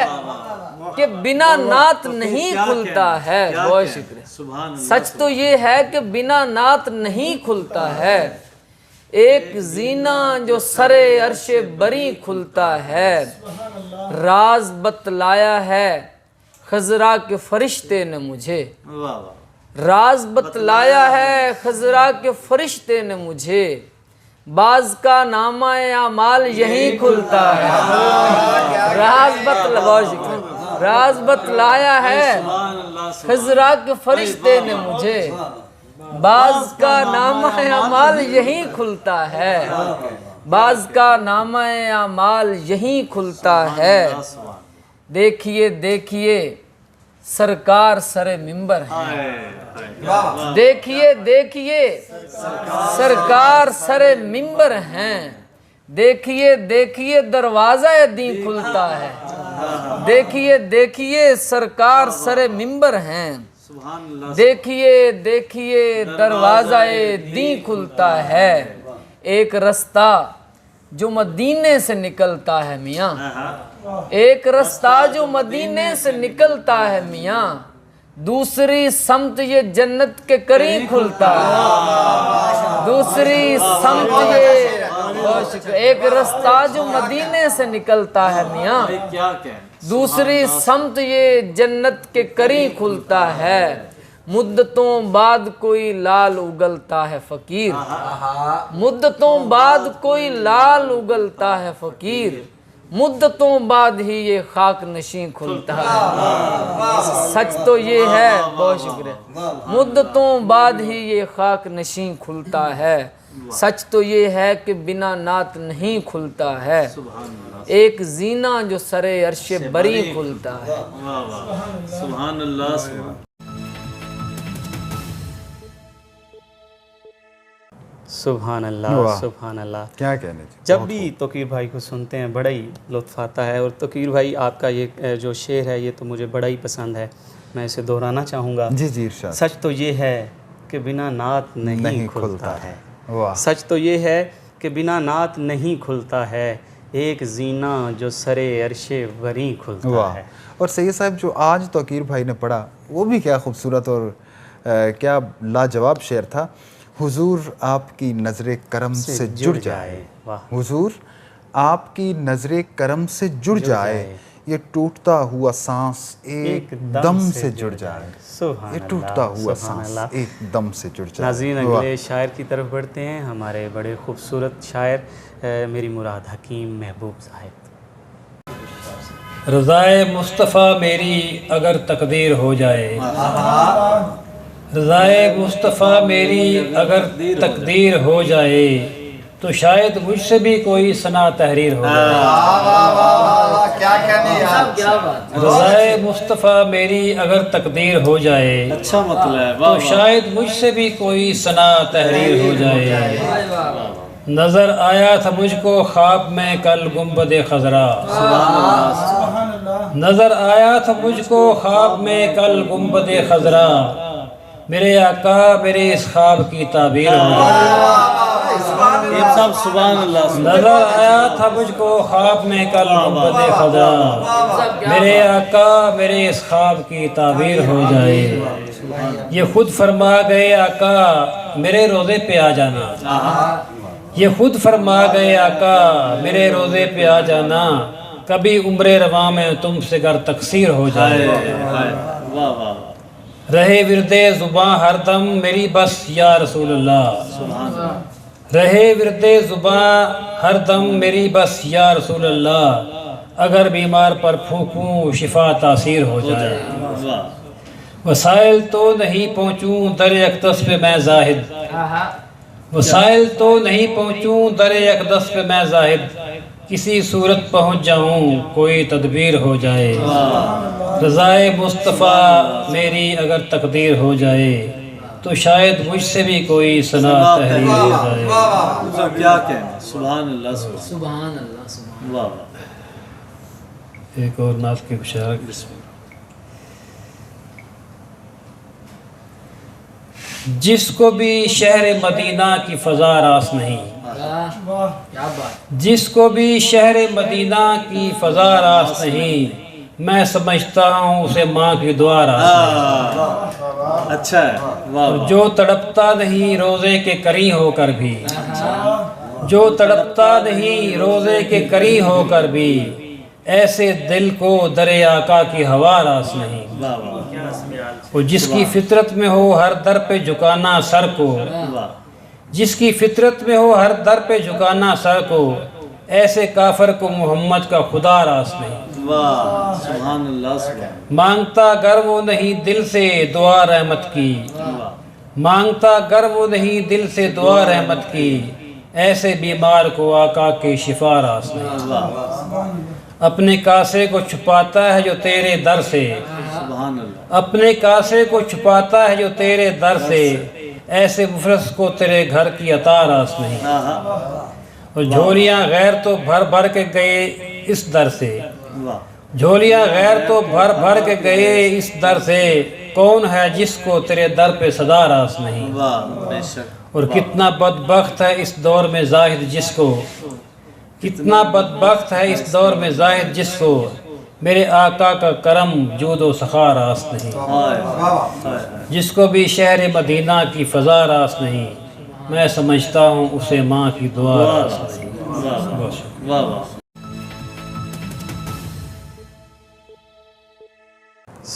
کہ بنا نعت نہیں کھلتا ہے، بہت شکریہ، سچ تو یہ ہے کہ بنا نعت نہیں کھلتا ہے، ایک زینہ جو سر عرش بری کھلتا ہے، راز بتلایا ہے خضرا کے فرشتے نے مجھے، راز بتلایا ہے خضرا کے فرشتے نے مجھے، بعض کا نامہ اعمال یہیں کھلتا ہے، راز بتلایا ہے خضرا کے فرشتے نے مجھے، بعض کا نامہ اعمال یہیں کھلتا ہے، بعض کا نامہ اعمال یہیں کھلتا ہے، دیکھیے دیکھیے سرکار سر منبر ہیں، دیکھیے دیکھیے سرکار سر منبر ہیں، دیکھیے دیکھیے دروازہ دین کھلتا ہے، دیکھیے دیکھیے سرکار سر منبر ہیں، دیکھیے دیکھیے دروازہ دین کھلتا ہے، ایک رستہ جو مدینے سے نکلتا ہے میاں، ایک رستہ جو مدینے سے نکلتا ہے میاں، دوسری سمت یہ جنت کے قریب کھلتا ہے، دوسری سمت یہ ایک رستہ جو مدینے سے نکلتا ہے میاں، دوسری سمت یہ جنت کے قریب کھلتا ہے، مدتوں بعد کوئی لال اگلتا ہے فقیر، مدتوں بعد کوئی لال اگلتا ہے فقیر، مدتوں بعد ہی یہ خاک نشین کھلتا ہے۔ سچ تو یہ ہے، بہت شکریہ، مدتوں بعد ہی یہ خاک نشین کھلتا ہے، سچ تو یہ ہے کہ بنا نعت نہیں کھلتا ہے، ایک زینہ جو سرے عرش بری کھلتا ہے۔ سبحان اللہ، سبحان اللہ، واہ، سبحان اللہ۔ کیا کہنے جی، جب بھی توقیر بھائی کو سنتے ہیں بڑا ہی لطف آتا ہے، اور توقیر بھائی آپ کا یہ جو شعر ہے یہ تو مجھے بڑا ہی پسند ہے، میں اسے دہرانا چاہوں گا۔ جی جی ارشاد۔ سچ تو یہ ہے کہ بنا نعت نہیں کھلتا ہے، واہ، سچ تو یہ ہے کہ بنا نعت نہیں کھلتا ہے، ایک زینہ جو سرے عرش وری کھلتا واہ۔ ہے۔ اور سید صاحب جو آج توقیر بھائی نے پڑھا وہ بھی کیا خوبصورت اور کیا لاجواب شعر تھا۔ حضور آپ کی نظر کرم سے جڑ جائے، واہ، حضور آپ کی نظر کرم سے جڑ جائے، یہ ٹوٹتا ہوا سانس ایک دم سے جڑ جائے، سبحان یہ اللہ، ٹوٹتا ہوا سبحان سانس اللہ۔ ایک دم سے جڑ جائے۔ ناظرین واہ۔ اگلے شاعر کی طرف بڑھتے ہیں، ہمارے بڑے خوبصورت شاعر میری مراد حکیم محبوب صاحب۔ رضائے مصطفیٰ میری اگر تقدیر ہو جائے، رضائے مصطفیٰ میری اگر تقدیر ہو جائے، تو شاید مجھ سے بھی کوئی ثنا تحریر ہو جائے۔ رضائے مصطفیٰ میری اگر تقدیر ہو جائے، اچھا مطلب ہے، تو شاید مجھ سے بھی کوئی ثنا تحریر ہو جائے۔ نظر آیا تھا مجھ کو خواب میں کل گنبد خضرا، نظر آیا تھا مجھ کو خواب میں کل گنبد خضرا، میرے آقا میرے اس خواب کی تعبیر ہو جائے۔ صاحب سبحان اللہ، نظر آیا تھا مجھ کو خواب میں کل گنبد خضرا، میرے آقا میرے اس خواب کی تعبیر ہو جائے۔ یہ خود فرما گئے آقا میرے روزے پہ آ جانا، یہ خود فرما گئے آقا میرے روزے پہ آ جانا، کبھی عمر رواں میں تم سے گر تقصیر ہو جائے۔ واہ واہ، رہے ورد زباں ہر دم میری بس یا رسول اللہ، رہے ورد زباں ہر دم میری بس یا رسول اللہ، اگر بیمار پر پھونکوں شفا تاثیر ہو جائے۔ وسائل تو نہیں پہنچوں در اقدس پہ میں زاہد، وسائل تو نہیں پہنچوں در اقدس پہ میں زاہد، کسی صورت پہنچ جاؤں کوئی تدبیر ہو جائے۔ رضائے مصطفیٰ میری اگر تقدیر ہو جائے، تو شاید مجھ سے بھی کوئی ثنا تحریر ہو جائے۔ کیا کہنا، سبحان اللہ، سبحان اللہ، سبحان واہ واہ۔ ایک اور نعت کی بشارت۔ جس کو بھی شہر مدینہ کی فضا راس نہیں، جس کو بھی شہر مدینہ کی فضا راس نہیں، میں سمجھتا ہوں اسے ماں کی دعا راس نہیں۔ اچھا ہے، واہ واہ۔ جو تڑپتا نہیں روزے کے قریب ہو کر بھی، جو تڑپتا نہیں روزے کے قریب ہو کر بھی، ایسے دل کو در آقا کی ہوا راس نہیں۔ وہ جس کی فطرت میں ہو ہر در پہ جھکانا سر کو، جس کی فطرت میں ہو ہر در پہ جھکانا سر کو، ایسے کافر کو محمد کا خدا راس نہیں۔ واہ، سبحان اللہ، سبحان مانگتا گر وہ نہیں دل سے دعا رحمت کی، مانگتا گر وہ نہیں دل سے دعا رحمت کی، ایسے بیمار کو آقا کی شفا راس نہیں۔ اپنے کاسے کو چھپاتا ہے جو تیرے در سے، سبحان اللہ، اپنے کاسے کو چھپاتا ہے جو تیرے در سے، ایسے مفلس کو تیرے گھر کی عطا راس نہیں۔ اور جھولیاں غیر تو بھر بھر کے گئے اس در سے، جھولیاں غیر تو بھر بھر کے گئے اس در سے، کون ہے جس کو تیرے در پہ صدا راس نہیں۔ بے شک۔ اور کتنا بدبخت ہے اس دور میں زاہد جس کو، کتنا بدبخت ہے اس دور میں زاہد جس کو، میرے آقا کا کرم جود و سخا راس نہیں۔ جس کو بھی شہر مدینہ کی فضا راس نہیں، میں سمجھتا ہوں اسے ماں کی دعا راس نہیں۔ بہت شکریہ۔ واہ واہ،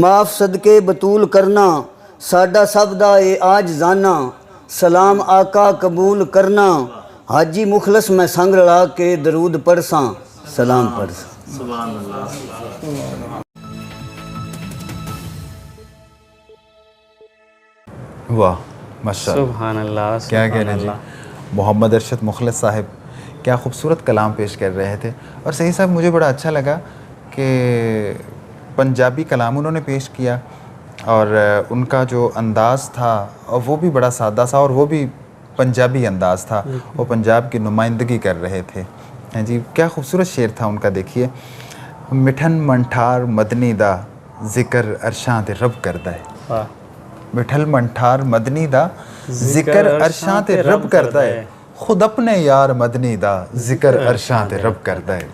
معاف صدقے بطول کرنا ساڈا سب دا اے آج زانا سلام آقا قبول کرنا حاجی مخلص میں سنگ رلا کے درود پڑھساں سلام پڑھساں سبحان اللہ واہ ماشاء اللہ سبحان اللہ کیا کہہ رہے ہیں جی محمد ارشد مخلص صاحب کیا خوبصورت کلام پیش کر رہے تھے. اور صحیح صاحب مجھے بڑا اچھا لگا کہ پنجابی کلام انہوں نے پیش کیا اور ان کا جو انداز تھا وہ بھی بڑا سادہ سا اور وہ بھی پنجابی انداز تھا. وہ پنجاب کی نمائندگی کر رہے تھے. ہیں جی کیا خوبصورت شعر تھا ان کا. دیکھیے مٹھن منٹھار مدنی دا ذکر عرشاں تے رب کردا ہے. مٹھل منٹھار مدنی دا ذکر عرشاں تے رب کردا ہے. خود اپنے یار مدنی دا ذکر عرشاں تے رب کردا ہے.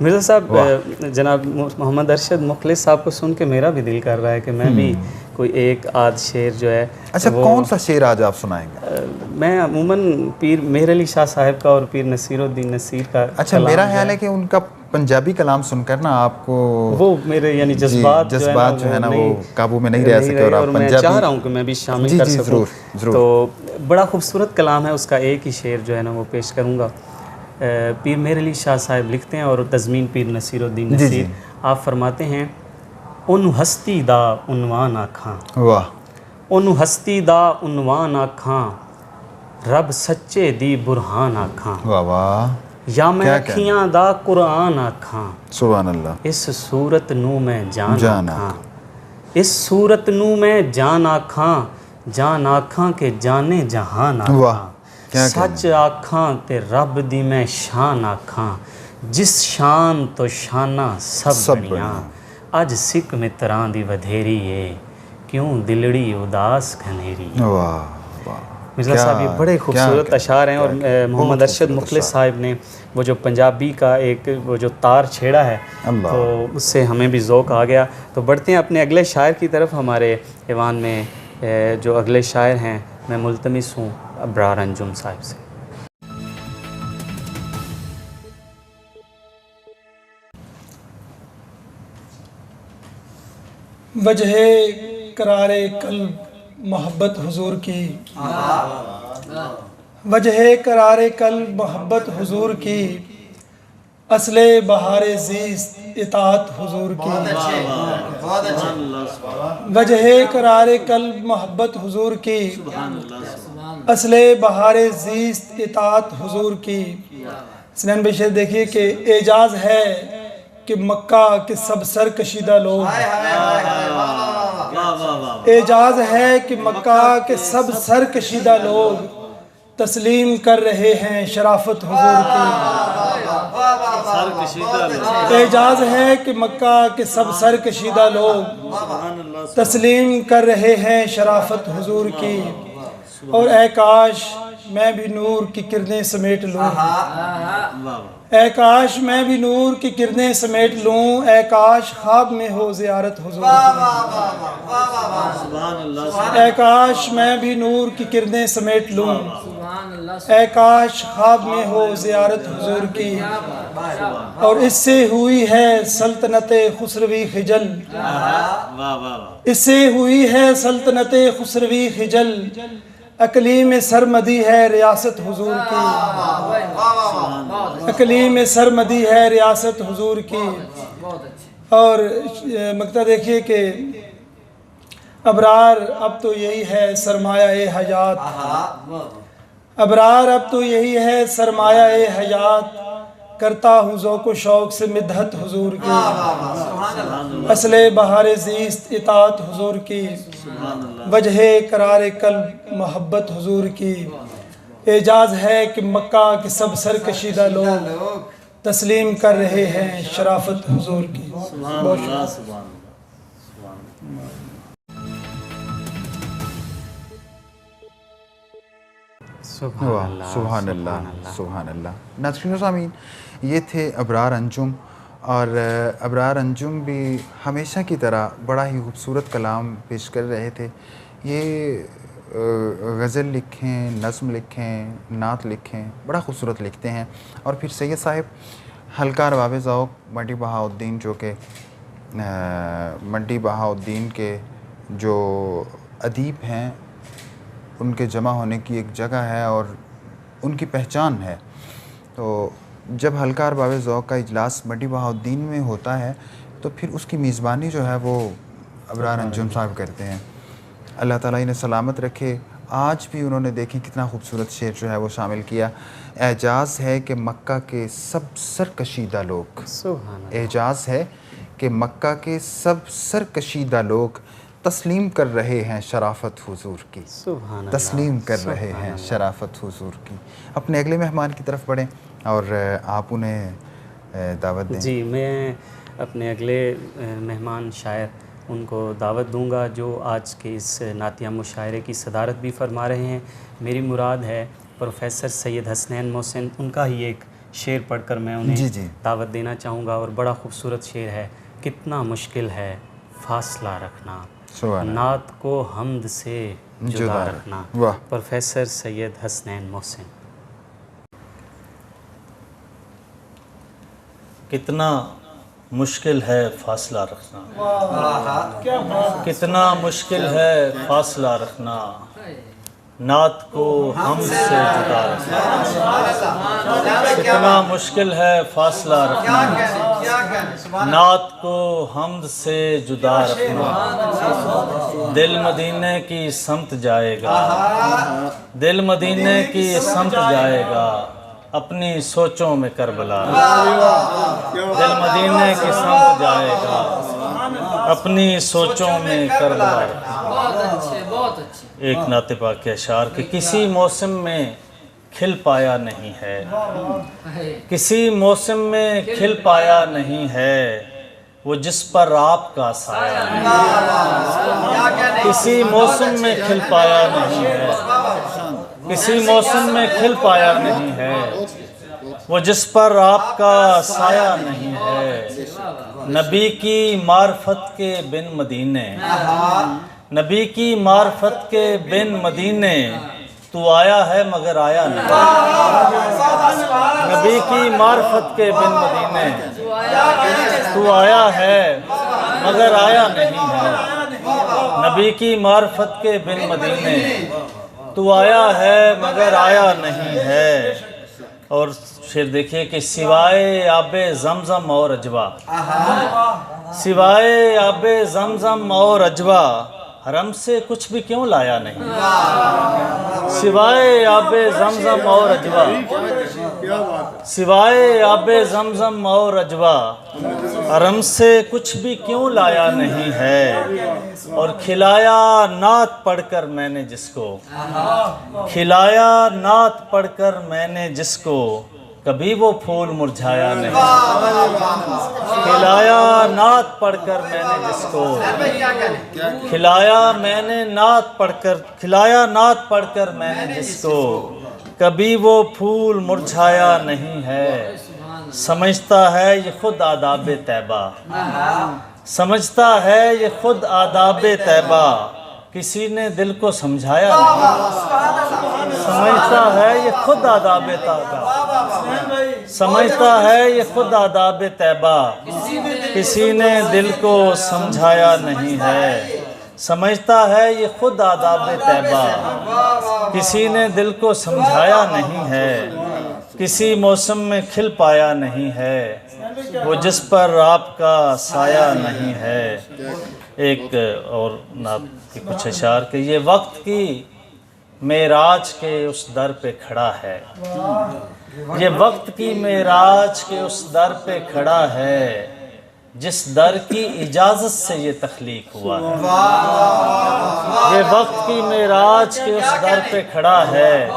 مرزا صاحب جناب محمد ارشد مخلص صاحب کو سن کے میرا بھی دل کر رہا ہے کہ میں بھی کوئی ایک آدھ شعر جو ہے. اچھا کون سا شعر آج آپ سنائیں گے؟ میں عموماً پیر مہر علی شاہ صاحب کا اور پیر نصیر الدین نصیر کا. اچھا میرا خیال ہے کہ ان کا پنجابی کلام سن کر نا آپ کو وہ میرے یعنی جذبات جو ہے نا وہ قابو میں نہیں رہ سکے اور آپ میں چاہ رہا ہوں کہ میں بھی شامل کر سکوں. تو بڑا خوبصورت کلام ہے. اس کا ایک ہی شعر جو ہے نا وہ پیش کروں گا. پیر مہر علی شاہ صاحب لکھتے ہیں اور تضمین پیر نصیر الدین نصیر. آپ فرماتے ہیں اُن ہستی دا عنوان آکھاں. واہ. اُن ہستی دا عنوان آکھاں رب سچے دی برہان آکھاں. واہ واہ. یا میں اکھیاں دا قرآن آکھاں. سبحان اللہ. اس صورت نو میں جان آکھاں. اس صورت نو میں جان آکھاں. جان آکھاں کہ جانے جہان آکھاں. سچ آکھاں تے رب دی میں شان آکھاں. جس شان تو شانہ سب بنیاں. اج سکھ متراں دی ودھیری ہے کیوں دلڑی اداس گھنیری. مرزا صاحب یہ بڑے خوبصورت اشعار ہیں. اور محمد ارشد مخلص صاحب نے وہ جو پنجابی کا ایک وہ جو تار چھیڑا ہے تو اس سے ہمیں بھی ذوق آ گیا. تو بڑھتے ہیں اپنے اگلے شاعر کی طرف. ہمارے ایوان میں جو اگلے شاعر ہیں میں ملتمس ہوں ابرار انجم صاحب سے. وجہ قرار قلب محبت حضور کی. وجہ قرار قلب محبت حضور کی. اصل بہار زیست اطاعت حضور کی. وجہ قرار قلب محبت حضور کی. اصل بہار زیست اطاعت حضور کی. سنین بشیر دیکھیے کہ اعجاز ہے کہ مکہ کے سب سر کشیدہ لوگ. اعجاز ہے کہ مکہ کے سب سر کشیدہ لوگ تسلیم کر رہے ہیں شرافت حضور کی. اعجاز ہے کہ مکہ کے سب سر کشیدہ لوگ تسلیم کر رہے ہیں شرافت حضور کی. اور اے کاش میں بھی نور کی کرنیں سمیٹ لوں. اے کاش میں بھی نور کی کرنیں سمیٹ لوں. اے کاش خواب میں ہو زیارت حضور کی. اے کاش میں بھی نور کی کرنیں سمیٹ لوں. اے کاش خواب میں ہو زیارت حضور کی. اور اس سے ہوئی ہے سلطنت خسروی خجل. اس سے ہوئی ہے سلطنت خسروی خجل. اقلیم سرمدی ہے ریاست حضور کی. اقلیم سرمدی ہے ریاست حضور کی. اور مقطع دیکھیے کہ ابرار اب تو یہی ہے سرمایہ حیات. ابرار اب تو یہی ہے سرمایہ حیات. کرتا ہوں ذوق و شوق سے مدحت حضور کی. اصل بہار زیست اطاعت حضور کی. وجہ قرار قلب محبت حضور کی. اعجاز ہے کہ مکہ کے سب سر کشیدہ لوگ تسلیم کر رہے ہیں شرافت حضور کی. سبحان اللہ سبحان اللہ. ناظرین و سامعین یہ تھے ابرار انجم. اور ابرار انجم بھی ہمیشہ کی طرح بڑا ہی خوبصورت کلام پیش کر رہے تھے. یہ غزل لکھیں, نظم لکھیں, نعت لکھیں, بڑا خوبصورت لکھتے ہیں. اور پھر سید صاحب حلقہ ارباب ذوق مٹی بہاؤ الدین جو کہ منڈی بہاؤالدین کے جو ادیب ہیں ان کے جمع ہونے کی ایک جگہ ہے اور ان کی پہچان ہے. تو جب حلقہ ارباب ذوق کا اجلاس منڈی بہاؤالدین میں ہوتا ہے تو پھر اس کی میزبانی جو ہے وہ ابرار انجم صاحب کرتے ہیں. اللہ تعالیٰ انہیں سلامت رکھے. آج بھی انہوں نے دیکھیں کتنا خوبصورت شعر جو ہے وہ شامل کیا. اعجاز ہے کہ مکہ کے سب سرکشیدہ لوگ، سبحان اللہ. اعجاز ہے کہ مکہ کے سب سرکشیدہ لوگ تسلیم کر رہے ہیں شرافت حضور کی، سبحان اللہ. تسلیم کر رہے ہیں شرافت حضور کی. اپنے اگلے مہمان کی طرف بڑھیں اور آپ انہیں دعوت دیں. جی، میں اپنے اگلے مہمان شاعر ان کو دعوت دوں گا جو آج کے اس نعتیہ مشاعرے کی صدارت بھی فرما رہے ہیں. میری مراد ہے پروفیسر سید حسنین محسن. ان کا ہی ایک شعر پڑھ کر میں انہیں دعوت دینا چاہوں گا اور بڑا خوبصورت شعر ہے. کتنا مشکل ہے فاصلہ رکھنا، نعت کو حمد سے جدا رکھنا. پروفیسر سید حسنین محسن. کتنا مشکل ہے فاصلہ رکھنا، کتنا مشکل ہے فاصلہ رکھنا، نعت کو حمد سے جدا رکھنا. کتنا مشکل ہے فاصلہ رکھنا، نعت کو حمد سے جدا رکھنا. دل مدینے کی سمت جائے گا، دل مدینے کی سمت جائے گا، اپنی سوچوں میں کربلا. دل مدینے کی سمت جائے گا، اپنی سوچوں میں کربلا. ایک نعت پاک کے اشعار کہ کسی موسم میں کھل پایا نہیں ہے، کسی موسم میں کھل پایا نہیں ہے، وہ جس پر آپ کا سایہ نہیں. کسی موسم میں کھل پایا نہیں ہے، کسی موسم میں کھل پایا نہیں ہے، وہ جس پر آپ کا سایہ نہیں ہے. نبی کی معرفت کے بن مدینے، نبی کی معرفت کے بن مدینے، تو آیا ہے مگر آیا نہیں. نبی کی معرفت کے بن مدینے، تو آیا ہے مگر آیا نہیں ہے. نبی کی معرفت کے بن مدینے، تو آیا ہے مگر آیا نہیں ہے. اور شعر دیکھیے کہ سوائے آب زمزم اور اجوا، سوائے آب زمزم اور اجوا، حرم سے کچھ بھی کیوں لایا نہیں. سوائے آب زمزم اور اجوا، سوائے آب زمزم اور اجوا، حرم سے کچھ بھی کیوں لایا نہیں ہے. اور کھلایا نعت پڑھ کر میں نے جس کو، کھلایا نعت پڑھ کر میں نے جس کو، کبھی وہ پھول مرجھایا نہیں. کھلایا نعت پڑھ کر میں نے جس کو، کھلایا میں نے نعت پڑھ کر، کھلایا نعت پڑھ کر میں نے جس کو، کبھی وہ پھول مرجھایا نہیں ہے. سمجھتا ہے یہ خود آداب طیبہ، سمجھتا ہے یہ خود آداب طیبہ، کسی نے دل کو سمجھایا نہیں. سمجھتا ہے یہ خود آداب طیبہ، سمجھتا ہے یہ خود آداب طیبہ، کسی نے دل کو سمجھایا نہیں ہے. سمجھتا ہے یہ خود آداب طیبہ، کسی نے دل کو سمجھایا نہیں ہے. کسی موسم میں کھل پایا نہیں ہے، وہ جس پر آپ کا سایہ نہیں ہے. ایک اور نعت کے کچھ اشعار کہ یہ وقت کی معراج کے اس در پہ کھڑا ہے، یہ وقت کی معراج کے اس در پہ کھڑا ہے، جس در کی اجازت سے یہ تخلیق ہوا ہے. یہ وقت کی معراج کے اس در پہ کھڑا ہے،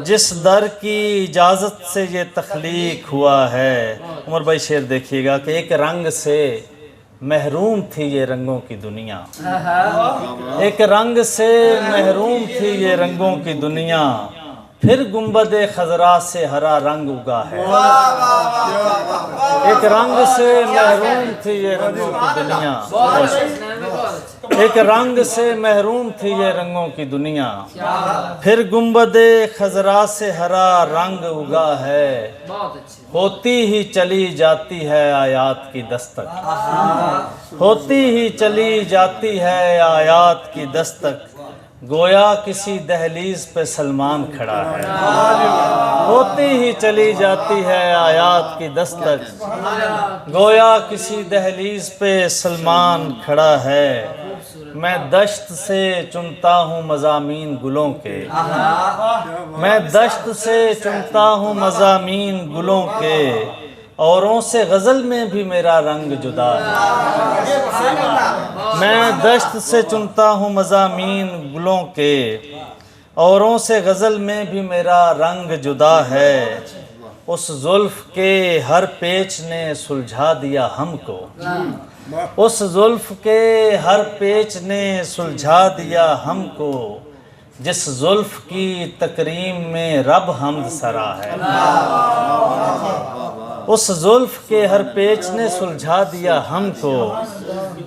جس در کی اجازت سے یہ تخلیق ہوا ہے. عمر بھائی شعر دیکھیے گا کہ ایک رنگ سے محروم تھی یہ رنگوں کی دنیا، ایک رنگ سے محروم تھی یہ رنگوں کی دنیا، پھر گنبد خضرا سے ہرا رنگ اگا ہے. ایک رنگ سے محروم تھی یہ رنگوں کی دنیا، ایک رنگ سے محروم تھی یہ رنگوں کی دنیا، پھر گنبد خضرا سے ہرا رنگ اگا ہے، ہوتی ہی چلی جاتی ہے آیات کی دستک، ہوتی ہی چلی جاتی ہے آیات کی دستک، گویا کسی دہلیز پہ سلمان کھڑا ہے، ہوتی ہی چلی جاتی ہے آیات کی دستک، گویا کسی دہلیز پہ سلمان کھڑا ہے، میں دشت سے چنتا ہوں مضامین گلوں کے، میں دشت سے چنتا ہوں مضامین گلوں کے، اوروں سے غزل میں بھی میرا رنگ جدا ہے، میں دشت سے چنتا ہوں مضامین گلوں کے، اوروں سے غزل میں بھی میرا رنگ جدا ہے، اس زلف کے ہر پیچ نے سلجھا دیا ہم کو، اس زلف کے ہر پیچ نے سلجھا دیا ہم کو، جس زلف کی تکریم میں رب حمد سرا ہے، اس زلف کے ہر پیچ نے سلجھا دیا ہم کو،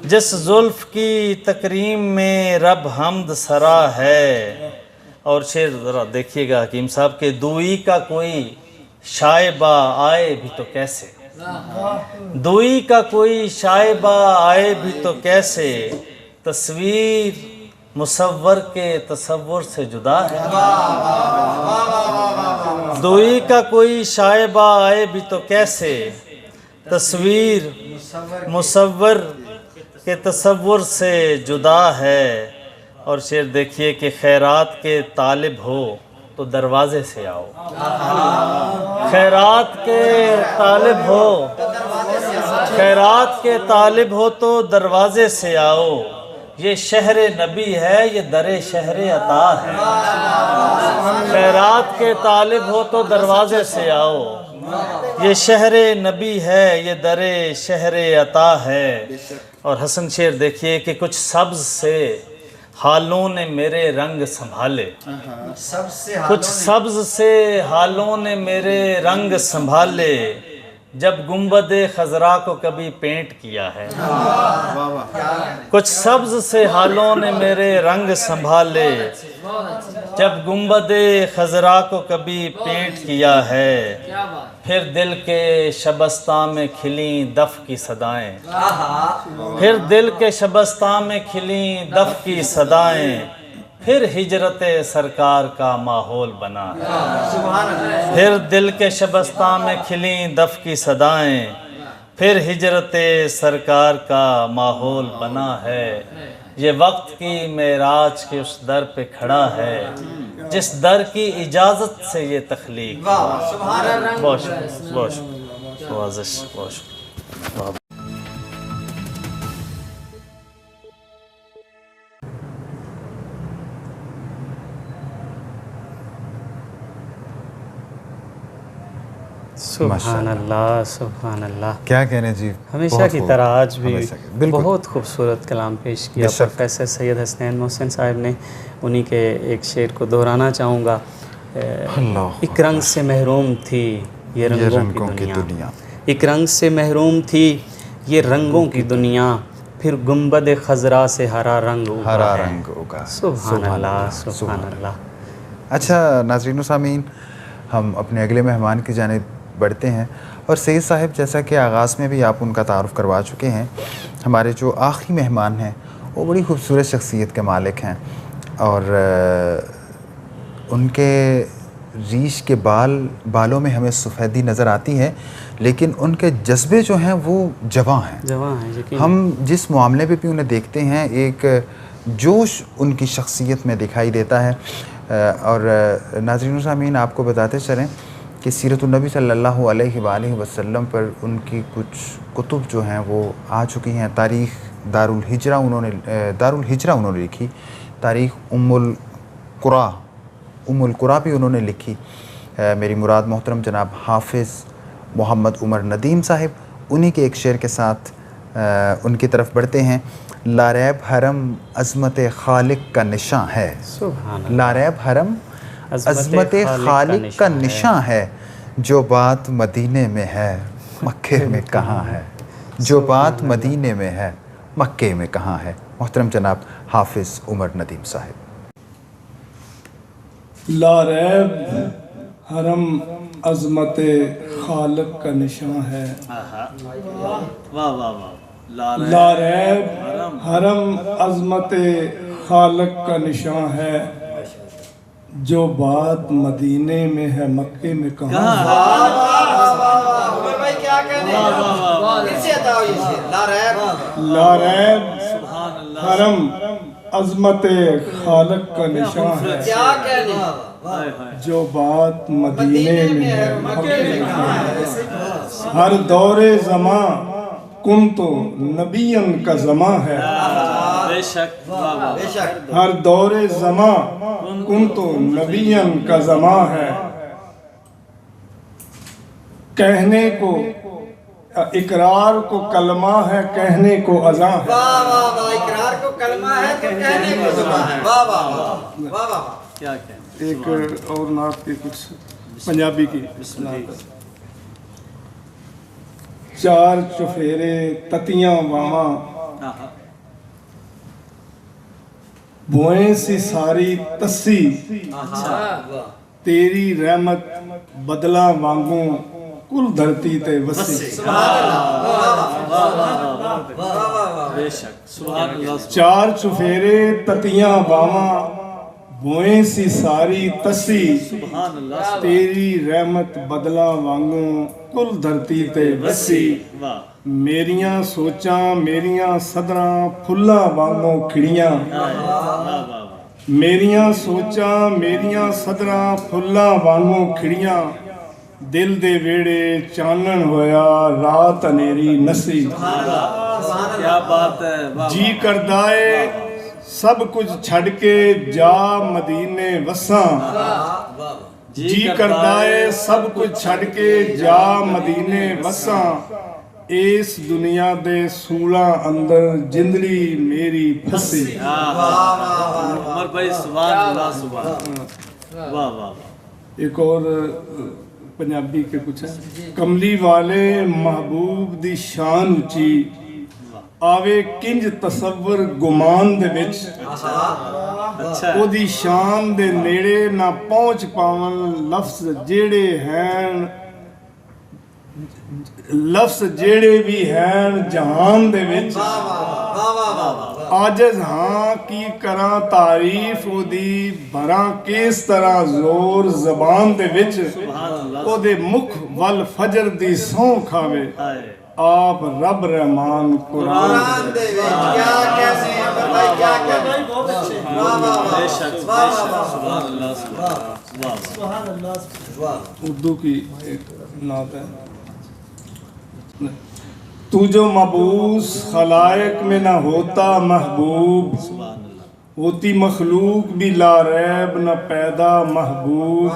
جس زلف کی تکریم میں رب حمد سرا ہے۔ اور شعر ذرا دیکھیے گا حکیم صاحب کہ دوئی کا کوئی شائبہ آئے بھی تو کیسے، دوئی کا کوئی شائبہ آئے بھی تو کیسے، تصویر مصور کے تصور سے جدا ہے، دوئی کا کوئی شائبہ آئے بھی تو کیسے، تصویر مصور کے تصور سے جدا ہے۔ اور شعر دیکھیے کہ خیرات کے طالب ہو تو دروازے سے آؤ، خیرات کے طالب ہو، خیرات کے طالب ہو تو دروازے سے آؤ، یہ شہر نبی ہے یہ در شہر عطا ہے، خیرات کے طالب ہو تو دروازے سے آؤ، یہ شہر نبی ہے یہ در شہر عطا ہے۔ اور حسن شعر دیکھیے کہ کچھ سبز سے حالوں نے میرے رنگ سنبھالے، کچھ سبز سے حالوں نے میرے رنگ سنبھالے، جب گنبد خضرا کو کبھی پینٹ کیا ہے، کچھ سبز سے حالوں نے میرے رنگ سنبھالے، جب گنبد خضرا کو کبھی پینٹ کیا ہے، پھر دل کے شبستان میں کھلیں دف کی صدائیں، پھر دل کے شبستان میں کھلیں دف کی صدائیں، پھر ہجرت سرکار کا ماحول بنا ہے، پھر دل کے شبستان میں کھلیں دف کی صدائیں، پھر ہجرت سرکار کا ماحول بنا ہے، یہ وقت کی معراج کے اس در پہ کھڑا ہے، جس در کی اجازت سے یہ تخلیق بہت شکریہ، بہت شکریہ، معزز بہت شکریہ۔ سبحان اللہ سبحان اللہ، کیا کہنے جی، ہمیشہ کی طرح آج بھی بالکل بہت خوبصورت کلام پیش کیا پروفیسر سید حسنین محسن صاحب نے۔ انہی کے ایک شعر کو دہرانا چاہوں گا، ایک رنگ سے محروم تھی یہ رنگوں کی دنیا، ایک رنگ سے محروم تھی یہ رنگوں کی دنیا، پھر گنبد خضرا سے ہرا رنگ اگا۔ سبحان اللہ سبحان اللہ۔ اچھا ناظرین و سامعین، ہم اپنے اگلے مہمان کی جانب بڑھتے ہیں، اور سید صاحب جیسا کہ آغاز میں بھی آپ ان کا تعارف کروا چکے ہیں، ہمارے جو آخری مہمان ہیں وہ بڑی خوبصورت شخصیت کے مالک ہیں، اور ان کے ریش کے بالوں میں ہمیں سفیدی نظر آتی ہے، لیکن ان کے جذبے جو ہیں وہ جواں ہیں، ہم جس معاملے پہ بھی انہیں دیکھتے ہیں ایک جوش ان کی شخصیت میں دکھائی دیتا ہے۔ اور ناظرین و سامعین، آپ کو بتاتے چلیں کہ سیرت النبی صلی اللہ علیہ وآلہ وسلم پر ان کی کچھ کتب جو ہیں وہ آ چکی ہیں۔ تاریخ دارالہجرہ انہوں نے لکھی، تاریخ ام القرا بھی انہوں نے لکھی۔ میری مراد محترم جناب حافظ محمد عمر ندیم صاحب، انہی کے ایک شعر کے ساتھ ان کی طرف بڑھتے ہیں۔ لاریب حرم عظمت خالق کا نشاں ہے، لاریب حرم عظمت خالق کا نشاں ہے، جو بات مدینے میں ہے مکے میں کہاں ہے، جو بات مدینے میں ہے مکے میں کہاں ہے۔ محترم جناب حافظ عمر ندیم صاحب۔ لا ریب حرم عظمت خالق کا نشان ہے، واہ واہ واہ، لا ریب حرم عظمت خالق کا نشان ہے، جو بات مدینے میں ہے مکے میں کہاں ہے؟ لا ریب حرم عظمت خالق کا نشان ہے، جو بات مدینے میں ہے مکے میں کہاں ہے؟ ہر دور زماں کن تو نبیوں کا زماں ہے، بے شک، واہ واہ، ہر دور زماں کن تو نبیوں کا زماں ہے، کہنے کو اقرار کو کلمہ ہے، کہنے کو اذاں ہے۔ اقرار کو کلمہ ہے تو کہنے کو زبان ہے۔ واہ واہ واہ واہ۔ کیا کہیں؟ ایک اور نعت کی کچھ پنجابی کی چار چفیرے تتیاں واواں بوئیں سی ساری تسی، تیری رحمت بدلا وانگوں کل دھرتی تے وسی۔ بے شک، سبحان اللہ، چار چفیرے تتیاں واواں بوئیں سی ساری تسی، سبحان اللہ، تیری رحمت بدلا وانگوں کل دھرتی تے وسی۔ واہ، میریاں سوچاں میریاں صدراں پھلاں وانگوں کھڑیاں، واہ واہ، میریاں سوچاں میریاں صدراں پھلاں وانگوں کھڑیاں، دل دے ویڑے چانن ہویا رات انیری نسی۔ کیا بات ہے، واہ، جی کردائے سب کچھ چھڑ کے جا مدینے وساں، جی کردائے سب کچھ چھڑ کے جا مدینے وساں، اس دنیا دے سولاں اندر جندری میری پھسی۔ عمر بھائی سبحان اللہ، سبحان اللہ، واہ واہ، ایک اور پنجابی کے کچھ ہے۔ کملی والے محبوب دی شان اچھی، آوے کنج تصور گمان دے وچ، او دی شان دے نیڑے نہ پہنچ پاون لفظ جیڑے ہیں، لفظ جیڑے بھی ہیں جہان دے وچ، عاجز ہاں کی کراں تعریف او دی بھراں کس طرح زور زبان دے وچ، او دے مکھ ول فجر دی سوں کھاوے آپ رب رحمان قرآن دے وچ کیا کہنے ہیں بھائی، کیا کہنے ہیں؟ واہ واہ بے شک، بے شک، سبحان اللہ، سبحان اللہ، واہ، اردو کی ایک نعت ہے۔ تو جو مبعوث خلائق میں نہ ہوتا محبوب، ہوتی مخلوق بھی لا ریب نہ پیدا محبوب،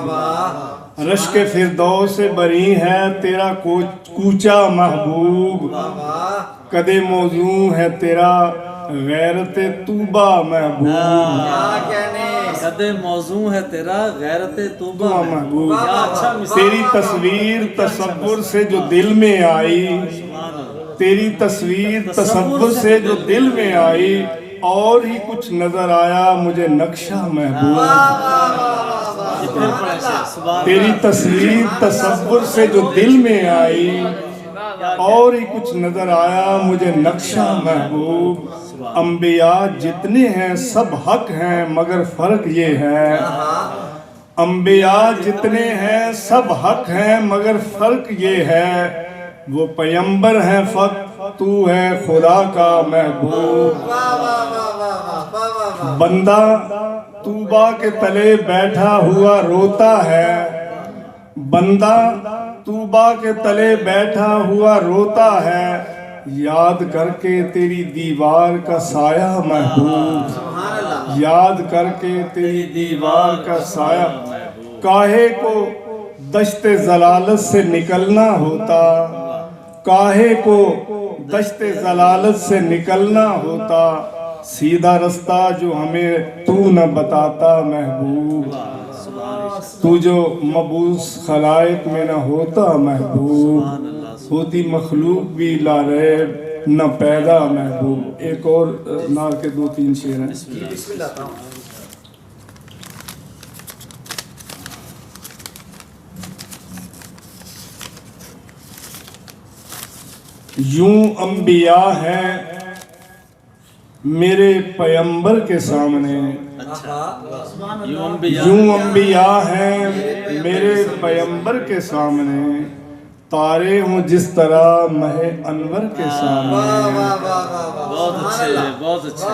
رشک فردوس سے بری ہے تیرا کوچا محبوب، کدے موضوع ہے تیرا غیرت توبہ محبوب، کدے موضوع ہے تیرا غیرت توبہ محبوب، کیا اچھا مثال، تیری تصویر تصور سے جو دل میں آئی، تیری تصویر تصور سے جو دل میں آئی، اور ہی کچھ نظر آیا مجھے نقشہ محبوب، تیری تصویر تصور سے جو دل میں آئی، اور ہی کچھ نظر آیا مجھے نقشہ محبوب، انبیاء جتنے ہیں سب حق ہیں مگر فرق یہ ہے، انبیاء جتنے ہیں سب حق ہیں مگر فرق یہ ہے، وہ پیمبر ہیں فقط تو ہے خدا کا محبوب، بندہ طوبہ کے تلے بیٹھا ہوا روتا ہے، بندہ طوبہ کے تلے بیٹھا ہوا روتا ہے، یاد کر کے تیری دیوار کا سایہ محبوب، یاد کر کے تیری دیوار کا سایہ، کاہے کو دشت ضلالت سے نکلنا ہوتا، کاہے کو دشت ضلالت سے نکلنا ہوتا، سیدھا رستہ جو ہمیں تو نہ بتاتا محبوب، تو جو مبعوث خلائق میں نہ ہوتا محبوب، ہوتی مخلوق بھی لا ریب نہ پیدا محبوب. ایک اور نعت کے 2-3 شعر ہیں. یوں انبیاء ہیں میرے پیمبر کے سامنے, یوں انبیاء ہیں میرے پیمبر کے سامنے, تارے ہوں جس طرح مہ انور کے سامنے. بہت اچھے.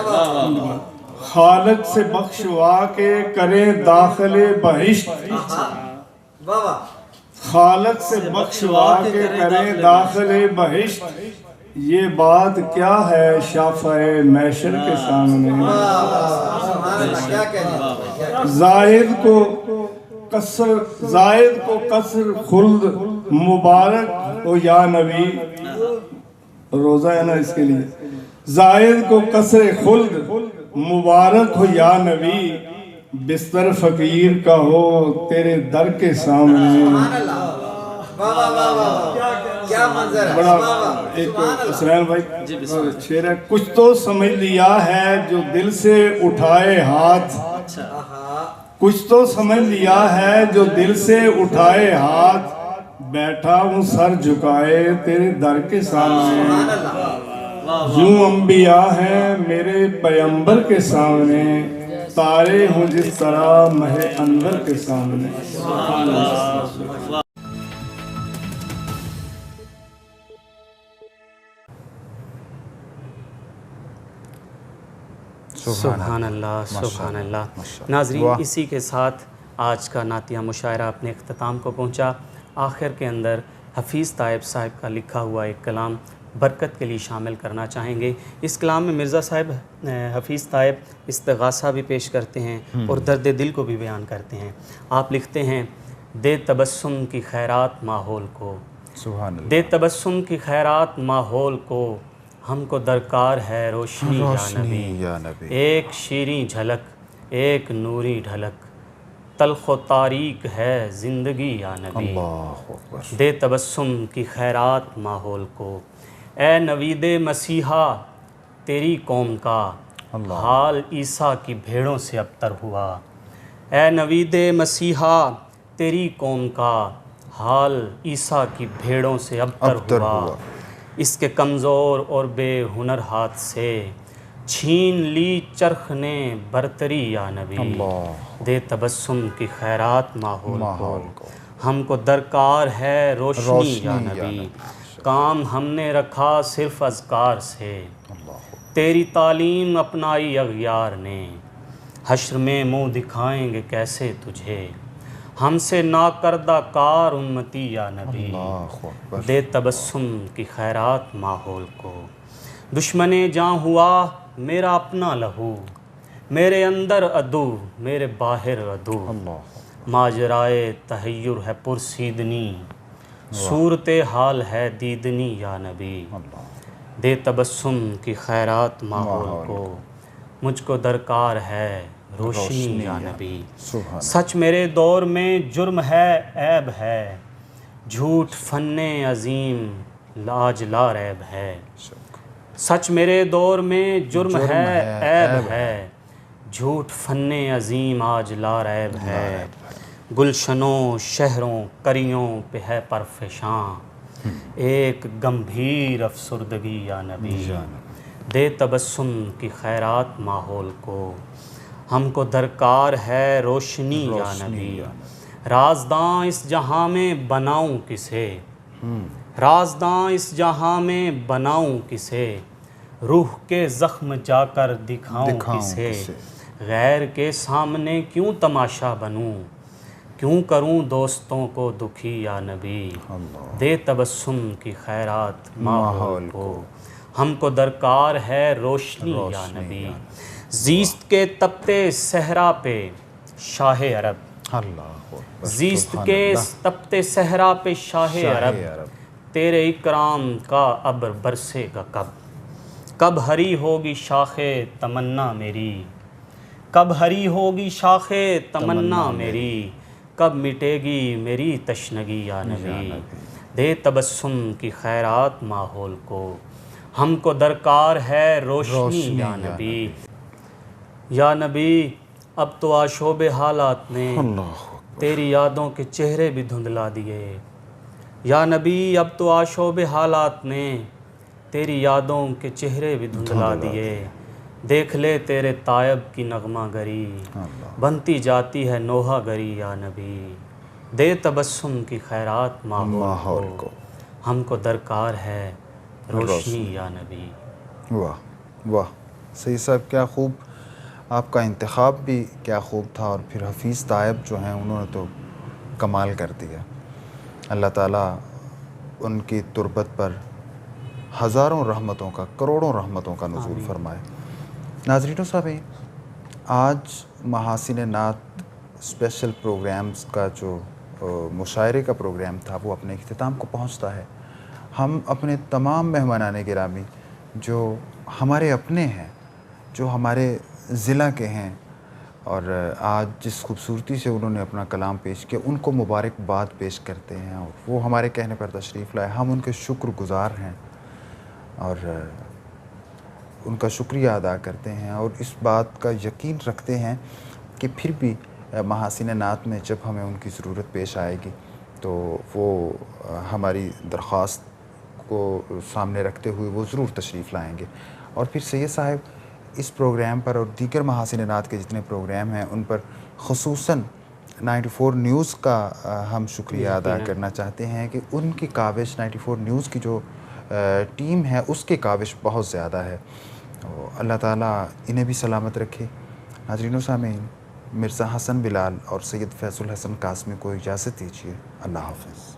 خالق سے بخشوا کے کریں داخل بہشت, خالق سے بخشوا کے کریں داخل بہشت, یہ بات کیا ہے شافع محشر کے سامنے. زاہد کو قصر خلد مبارک ہو یا نبی, روزہ ہے نا اس کے لیے. زاہد کو قصر خلد مبارک ہو یا نبی, بستر فقیر کا ہو تیرے در کے سامنے. بڑا ایک اسرائیل بھائی شعر ہے. کچھ تو سمجھ لیا ہے جو دل سے اٹھائے ہاتھ, کچھ تو سمجھ لیا ہے جو دل سے اٹھائے ہاتھ, بیٹھا ہوں سر جھکائے تیرے در کے سامنے. یوں انبیاء ہیں میرے پیمبر کے سامنے, تارے ہوں جس طرح مہ انور کے سامنے. سبحان اللہ, سبحان اللہ. ناظرین, اسی کے ساتھ آج کا نعتیہ مشاعرہ اپنے اختتام کو پہنچا. آخر کے اندر حفیظ طائب صاحب کا لکھا ہوا ایک کلام برکت کے لیے شامل کرنا چاہیں گے. اس کلام میں مرزا صاحب حفیظ طائب استغاثہ بھی پیش کرتے ہیں اور درد دل کو بھی بیان کرتے ہیں. آپ لکھتے ہیں, دے تبسم کی خیرات ماحول کو, دے تبسم کی خیرات ماحول کو, ہم کو درکار ہے روشنی یا نبی. ایک شیریں جھلک, ایک نوری ڈھلک, تلخ و تاریک ہے زندگی یا نبی. دے تبسم کی خیرات ماحول کو, اے نوید مسیحا تیری قوم کا حال عیسیٰ کی بھیڑوں سے ابتر ہوا. اے نوید مسیحا تیری قوم کا حال عیسیٰ کی بھیڑوں سے ابتر ہوا. اس کے کمزور اور بے ہنر ہاتھ سے چھین لی چرخ نے برتری یا نبی. دے تبسم کی خیرات ماحول کو, ہم کو درکار ہے روشنی یا نبی. کام ہم نے رکھا صرف اذکار سے, تیری تعلیم اپنائی اغیار نے. حشر میں منہ دکھائیں گے کیسے تجھے, ہم سے ناکردہ کار امتی یا نبی. دے تبسم کی خیرات ماحول کو, دشمن جاں ہوا میرا اپنا لہو, میرے اندر عدو میرے باہر عدو. ماجرائے تحیر ہے پرسیدنی, صورت حال ہے دیدنی یا نبی. دے تبسم کی خیرات ماحول کو, مجھ کو درکار ہے روشنی یا نبی. سچ میرے دور میں جرم ہے عیب ہے, جھوٹ فن عظیم لاج لا ریب ہے. سچ میرے دور میں جرم ہے عیب ہے, جھوٹ فن عظیم آج لا ریب ہے. گلشنوں شہروں کریوں پہ ہے پرفشاں, ایک گمبھیر افسردگی یا نبی. دے تبسم کی خیرات ماحول کو, ہم کو درکار ہے روشنی یا نبی. رازداں اس جہاں میں بناؤں کسے, رازداں اس جہاں میں بناؤں کسے, روح کے زخم جا کر دکھاؤں کسے. غیر کے سامنے کیوں تماشا بنوں, کیوں کروں دوستوں کو دکھی یا نبی. دے تبسم کی خیرات ماحول کو, ہم کو درکار ہے روشنی یا نبی. زیست کے تپتے صحرا پہ شاہ عرب, زیست کے تپتے صحرا پہ شاہ عرب, تیرے اکرام کا ابر برسے گا کب. کب ہری ہوگی شاخ تمنا میری, کب ہری ہوگی شاخ تمنا میری, کب مٹے گی میری تشنگی یا نبی. دے تبسم کی خیرات ماحول کو, ہم کو درکار ہے روشنی یا نبی. یا نبی اب تو آشوب حالات نے تیری یادوں کے چہرے بھی دھندلا دیے. یا نبی اب تو آشوب حالات نے تیری یادوں کے چہرے بھی دھندلا دیے. دیکھ لے تیرے تائب کی نغمہ گری بنتی جاتی ہے نوحہ گری. یا نبی دے تبسم کی خیرات ماحول کو ہم کو درکار ہے روشنی یا نبی. واہ واہ سید صاحب کیا خوب، آپ کا انتخاب بھی کیا خوب تھا، اور پھر حفیظ طائب جو ہیں انہوں نے تو کمال کر دیا. اللہ تعالیٰ ان کی تربت پر ہزاروں رحمتوں کا، کروڑوں رحمتوں کا نزول فرمائے. ناظرین صاحب آج محاسن نعت اسپیشل پروگرامز کا جو مشاعرے کا پروگرام تھا وہ اپنے اختتام کو پہنچتا ہے. ہم اپنے تمام مہمانان گرامی جو ہمارے اپنے ہیں، جو ہمارے ضلع کے ہیں، اور آج جس خوبصورتی سے انہوں نے اپنا کلام پیش کیا، ان کو مبارکباد پیش کرتے ہیں، اور وہ ہمارے کہنے پر تشریف لائے. ہم ان کے شکر گزار ہیں اور ان کا شکریہ ادا کرتے ہیں، اور اس بات کا یقین رکھتے ہیں کہ پھر بھی محاسن نعت میں جب ہمیں ان کی ضرورت پیش آئے گی تو وہ ہماری درخواست کو سامنے رکھتے ہوئے وہ ضرور تشریف لائیں گے. اور پھر سید صاحب اس پروگرام پر اور دیگر محاسن نعت کے جتنے پروگرام ہیں ان پر خصوصاً 94 نیوز کا ہم شکریہ ادا کرنا چاہتے ہیں کہ ان کی کاوش، 94 نیوز کی جو ٹیم ہے اس کی کاوش بہت زیادہ ہے. اللہ تعالیٰ انہیں بھی سلامت رکھے. ناظرین و سامعین، مرزا حسن بلال اور سید فیض الحسن قاسمی کو اجازت دیجیے. اللہ حافظ.